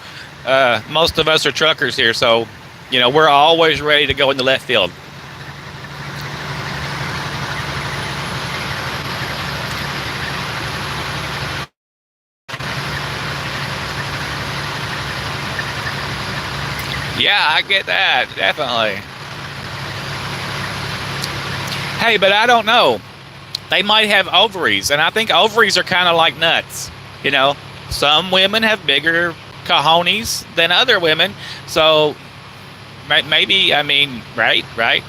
Most of us are truckers here, so we're always ready to go in the left field. Yeah, I get that definitely. Hey, but I don't know. They might have ovaries, and I think ovaries are kind of like nuts. You know, some women have bigger cojones than other women, so maybe I mean, right, right.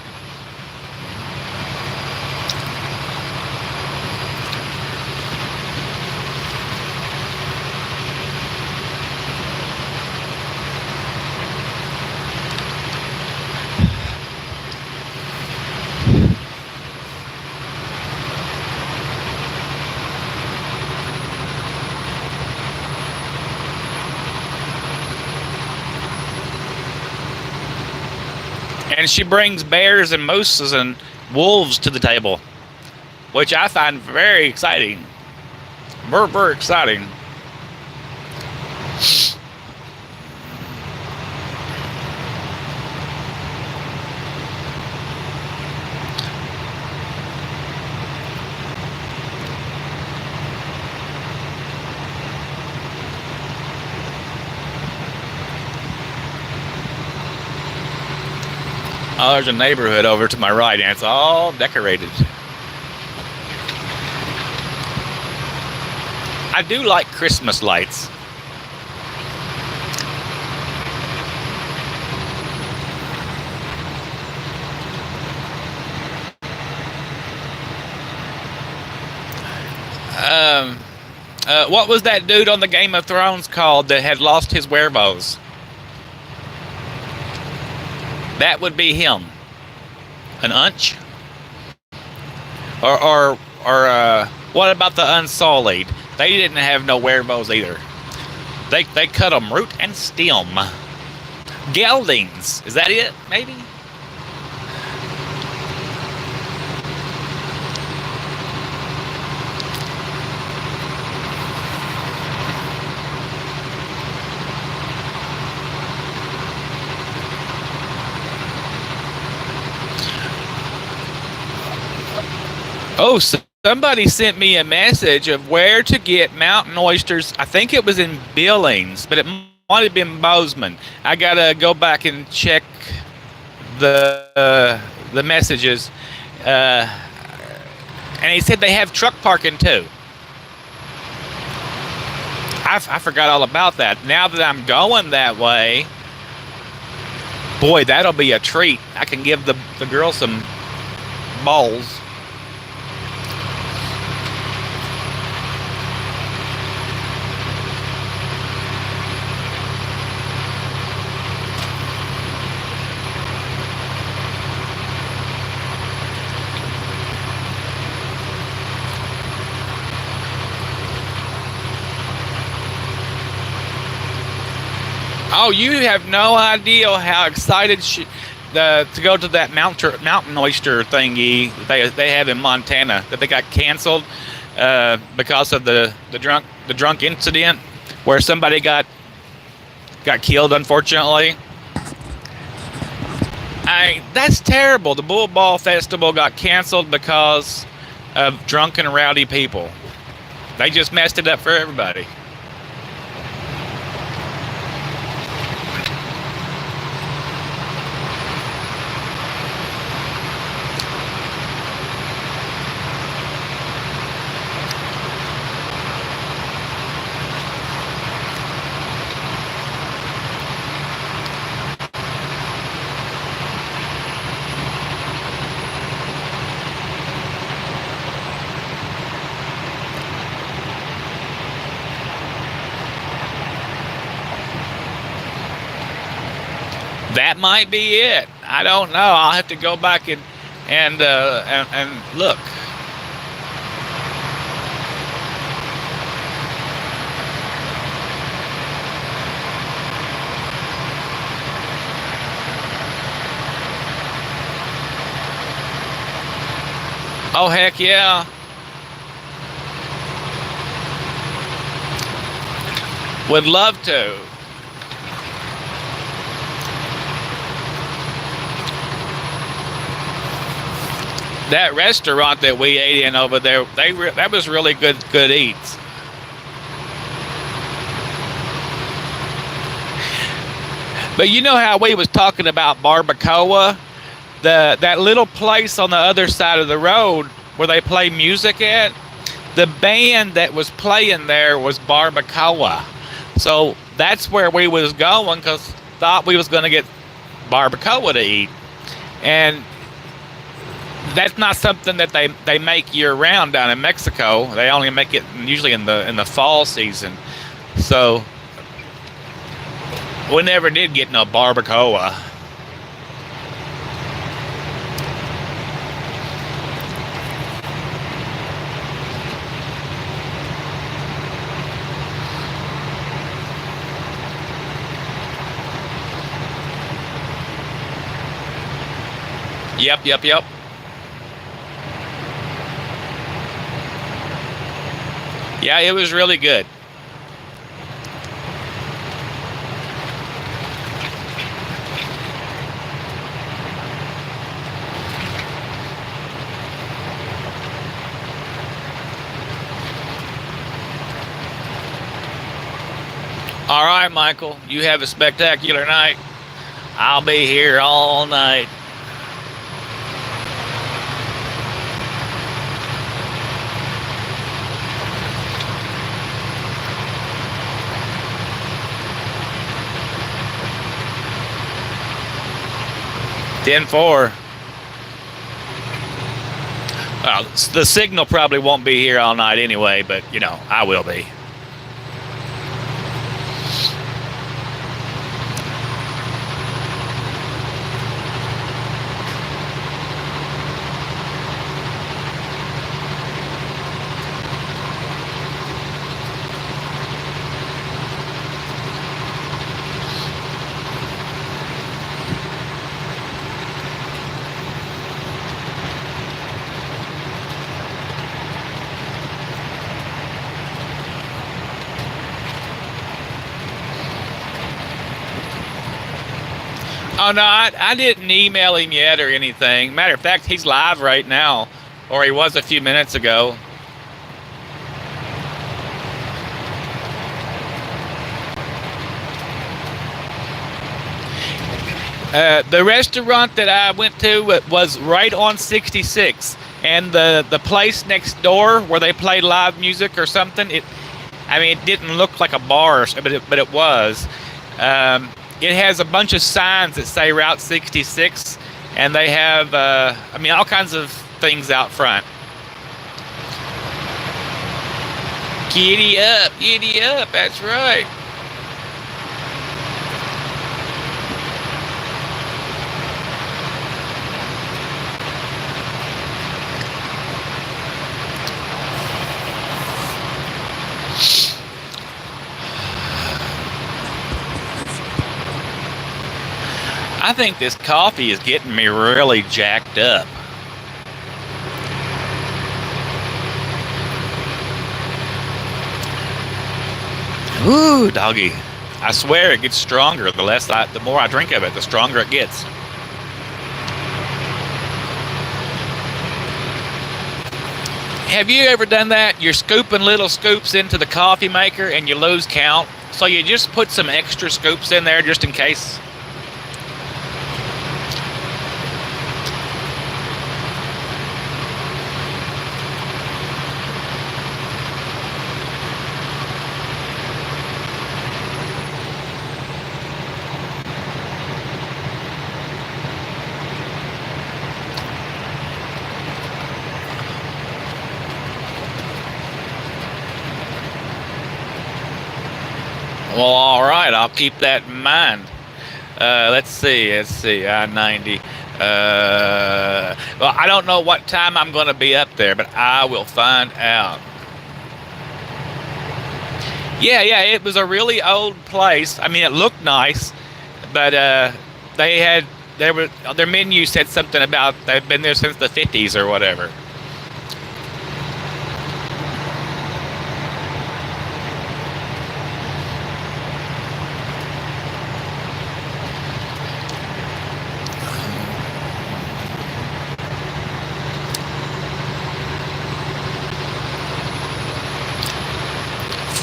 And she brings bears and mooses and wolves to the table, which I find very exciting. Very, very exciting. Oh, there's a neighborhood over to my right, and it's all decorated. I do like Christmas lights. Um, what was that dude on the Game of Thrones called that had lost his werewolves? That would be him. An unch? Or what about the Unsullied? They didn't have no werewolves either. They cut them root and stem. Geldings, is that it? Maybe. Oh, somebody sent me a message of where to get mountain oysters. I think it was in Billings, but it might have been Bozeman. I gotta go back and check the messages. Uh, and he said they have truck parking too. I forgot all about that. Now that I'm going that way, boy, that'll be a treat. I can give the girl some balls. Oh, you have no idea how excited to go to that mountain oyster thingy they have in Montana that they got canceled because of the drunk incident where somebody got killed, unfortunately. That's terrible. The Bull Ball Festival got canceled because of drunken, rowdy people. They just messed it up for everybody. That might be it. I don't know. I'll have to go back and look. Oh heck yeah! Would love to. That restaurant that we ate in over there, that was really good eats. But you know how we was talking about barbacoa? That little place on the other side of the road where they play music at, the band that was playing there was barbacoa. So that's where we was going because thought we was going to get barbacoa to eat. And that's not something that they make year round down in Mexico. They only make it usually in the fall season. So we never did get no barbacoa. Yep. Yeah, it was really good. All right, Michael, you have a spectacular night. I'll be here all night. Ten four. Well, the signal probably won't be here all night anyway, but you know, I will be. Oh no, I didn't email him yet or anything. Matter of fact, he's live right now, or he was a few minutes ago. The restaurant that I went to was right on 66, and the place next door where they play live music or something. It didn't look like a bar, but it was. It has a bunch of signs that say Route 66, and they have, all kinds of things out front. Giddy up, that's right. I think this coffee is getting me really jacked up. Ooh, doggy. I swear it gets stronger. The more I drink of it, the stronger it gets. Have you ever done that? You're scooping little scoops into the coffee maker and you lose count. So you just put some extra scoops in there just in case. Well, all right, I'll keep that in mind. Let's see, I-90. Well, I don't know what time I'm going to be up there, but I will find out. Yeah, it was a really old place. It looked nice, but their menu said something about they've been there since the 50s or whatever.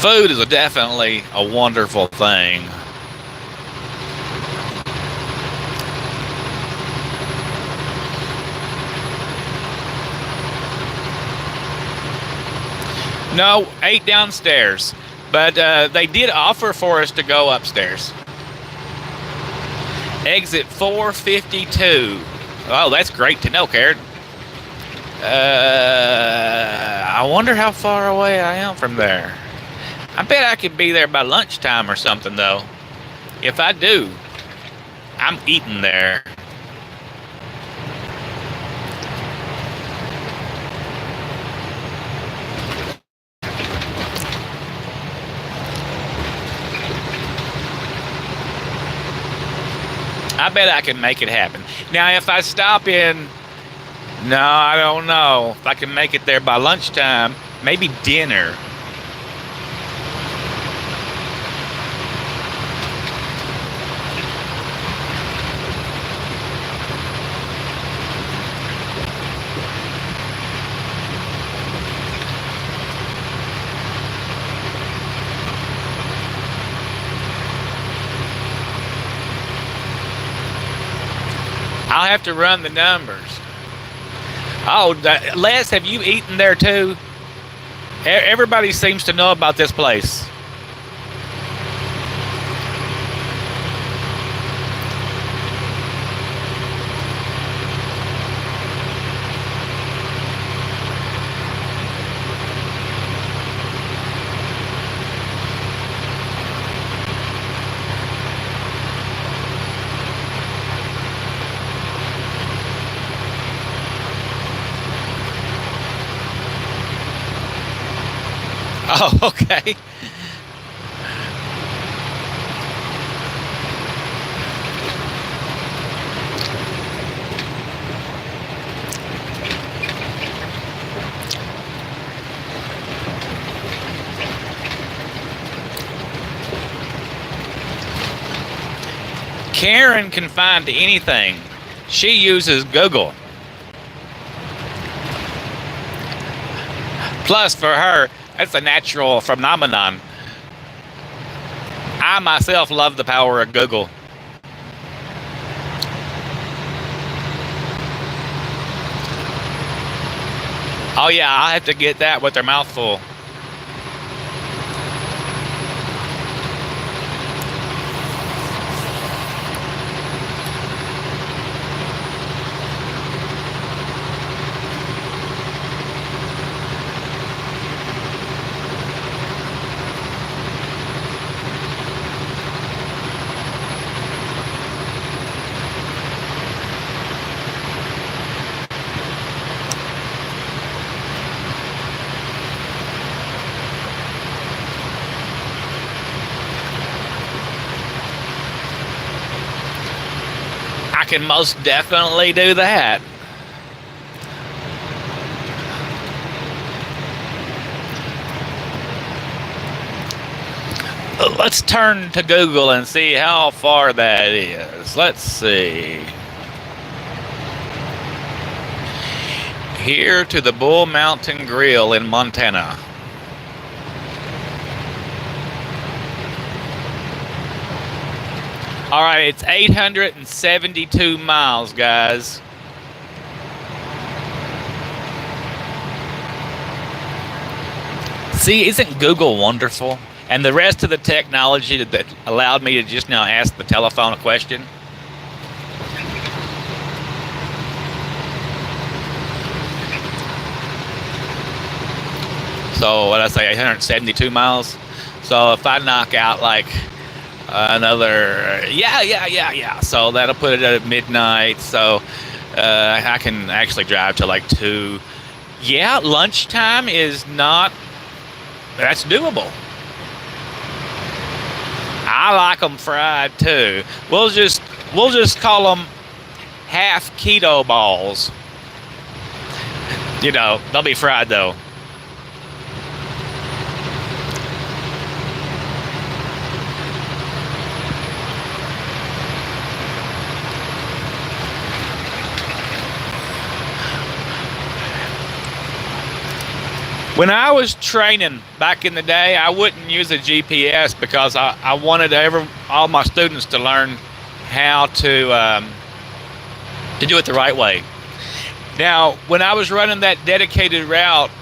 Food is definitely a wonderful thing. No, ate downstairs, but they did offer for us to go upstairs. Exit 452. Oh, that's great to know, Karen. I wonder how far away I am from there. I bet I could be there by lunchtime or something, though. If I do, I'm eating there. I bet I can make it happen. Now, if I stop in, no, I don't know. If I can make it there by lunchtime, maybe dinner. I'll have to run the numbers. Oh, Les, have you eaten there too? Everybody seems to know about this place. Oh, okay. Karen can find anything. She uses Google. Plus, for her, that's a natural phenomenon. I myself love the power of Google. Oh yeah, I have to get that with their mouth full. I can most definitely do that. Let's turn to Google and see how far that is. Let's see. Here to the Bull Mountain Grill in Montana. All right, it's 872 miles, guys. See, isn't Google wonderful? And the rest of the technology that allowed me to just now ask the telephone a question. So what did I say, 872 miles? So if I knock out like another, yeah. So that'll put it at midnight. So I can actually drive to like 2. Yeah, lunchtime is not, that's doable. I like them fried too. We'll just call them half keto balls. You know, they'll be fried though. When I was training back in the day, I wouldn't use a GPS because I wanted all my students to learn how to do it the right way. Now, when I was running that dedicated route,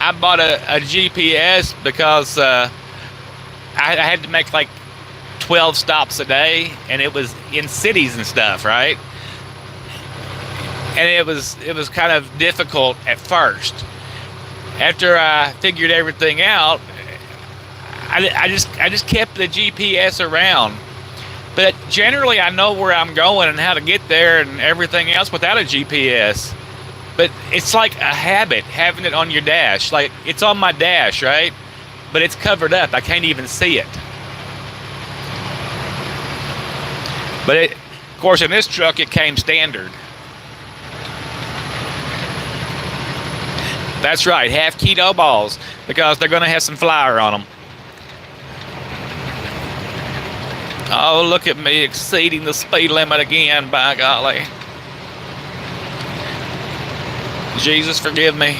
I bought a GPS because I had to make like 12 stops a day, and it was in cities and stuff, right? And it was kind of difficult at first. After I figured everything out, I just kept the GPS around. But generally, I know where I'm going and how to get there and everything else without a GPS. But it's like a habit having it on your dash. Like, it's on my dash, right? But it's covered up. I can't even see it. But of course, in this truck, it came standard. That's right, half keto balls, because they're going to have some flour on them. Oh, look at me exceeding the speed limit again, by golly. Jesus, forgive me.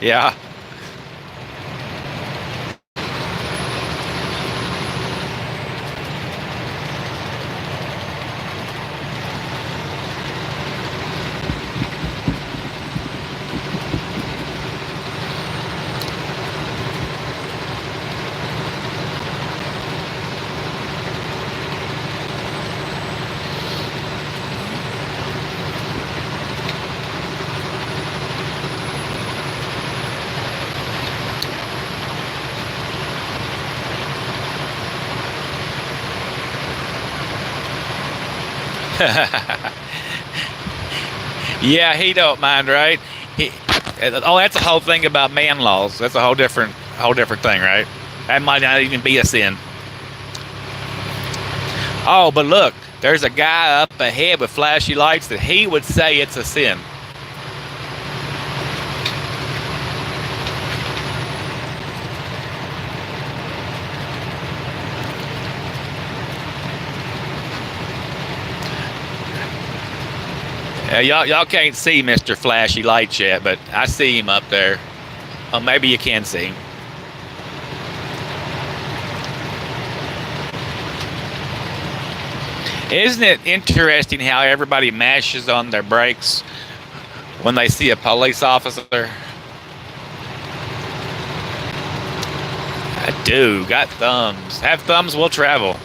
Yeah. Yeah, he don't mind, right? That's the whole thing about man laws. That's a whole different thing, right? That might not even be a sin. Oh, but look, there's a guy up ahead with flashy lights that he would say it's a sin. Y'all can't see Mr. Flashy Lights yet, but I see him up there. Oh, maybe you can see him. Isn't it interesting how everybody mashes on their brakes when they see a police officer? I do. Got thumbs. Have thumbs, we'll travel.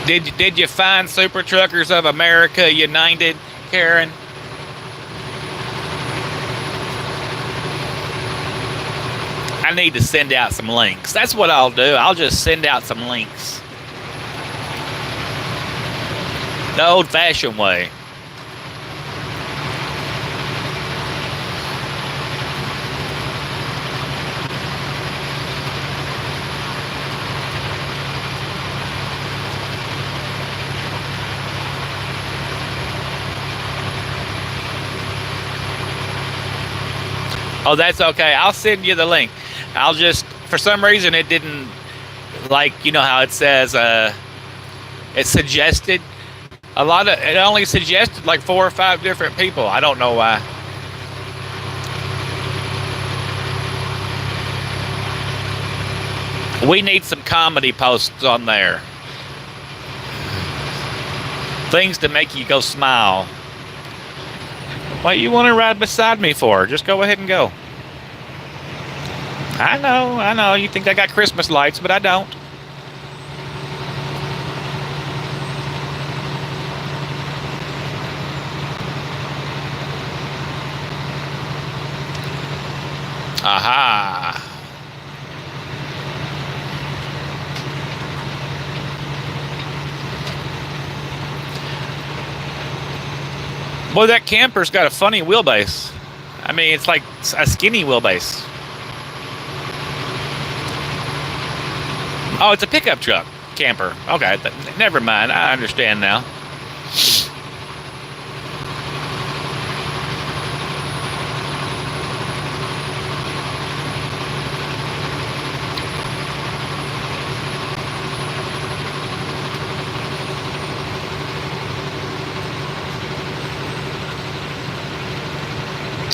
Did you find Super Truckers of America United, Karen? I need to send out some links. That's what I'll do. I'll just send out some links. The old-fashioned way. Oh, that's okay. I'll send you the link. I'll just, for some reason, it didn't, like, you know how it says, it suggested it only suggested like 4 or 5 different people. I don't know why. We need some comedy posts on there. Things to make you go smile. What you want to ride beside me for? Just go ahead and go. I know. You think I got Christmas lights, but I don't. Aha. Boy, that camper's got a funny wheelbase. I mean, it's like a skinny wheelbase. Oh, it's a pickup truck camper. Okay, never mind. I understand now.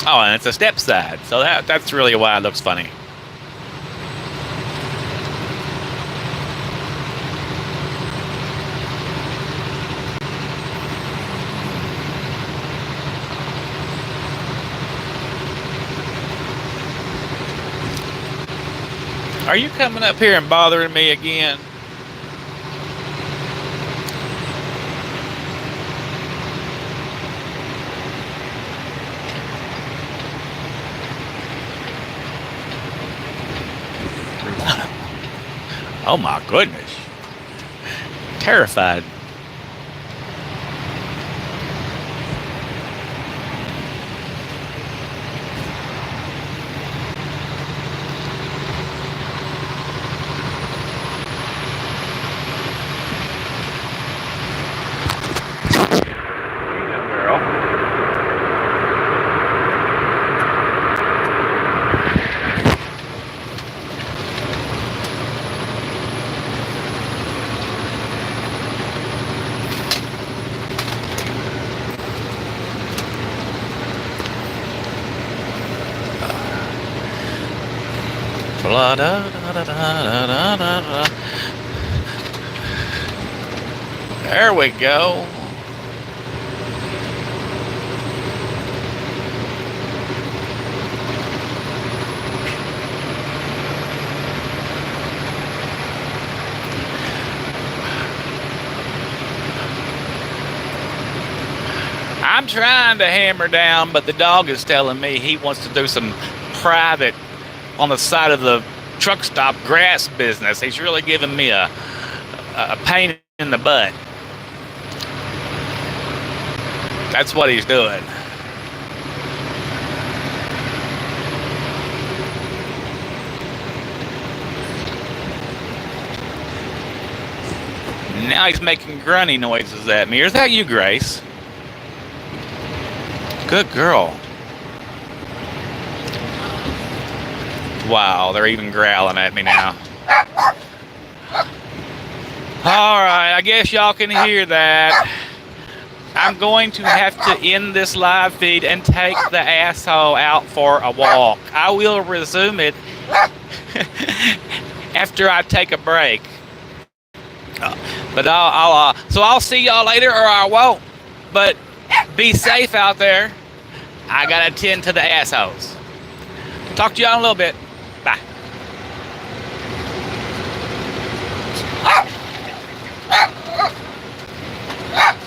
Oh, and it's a step side, so that's really why it looks funny. Are you coming up here and bothering me again? Oh my goodness. Terrified. There we go. I'm trying to hammer down, but the dog is telling me he wants to do some private on the side of the truck stop grass business. He's really giving me a pain in the butt. That's what he's doing. Now he's making grunty noises at me. Or is that you, Grace? Good girl. Wow, they're even growling at me now. All right, I guess y'all can hear that. I'm going to have to end this live feed and take the asshole out for a walk. I will resume it after I take a break. But I'll see y'all later, or I won't. But be safe out there. I gotta tend to the assholes. Talk to y'all in a little bit. Bye.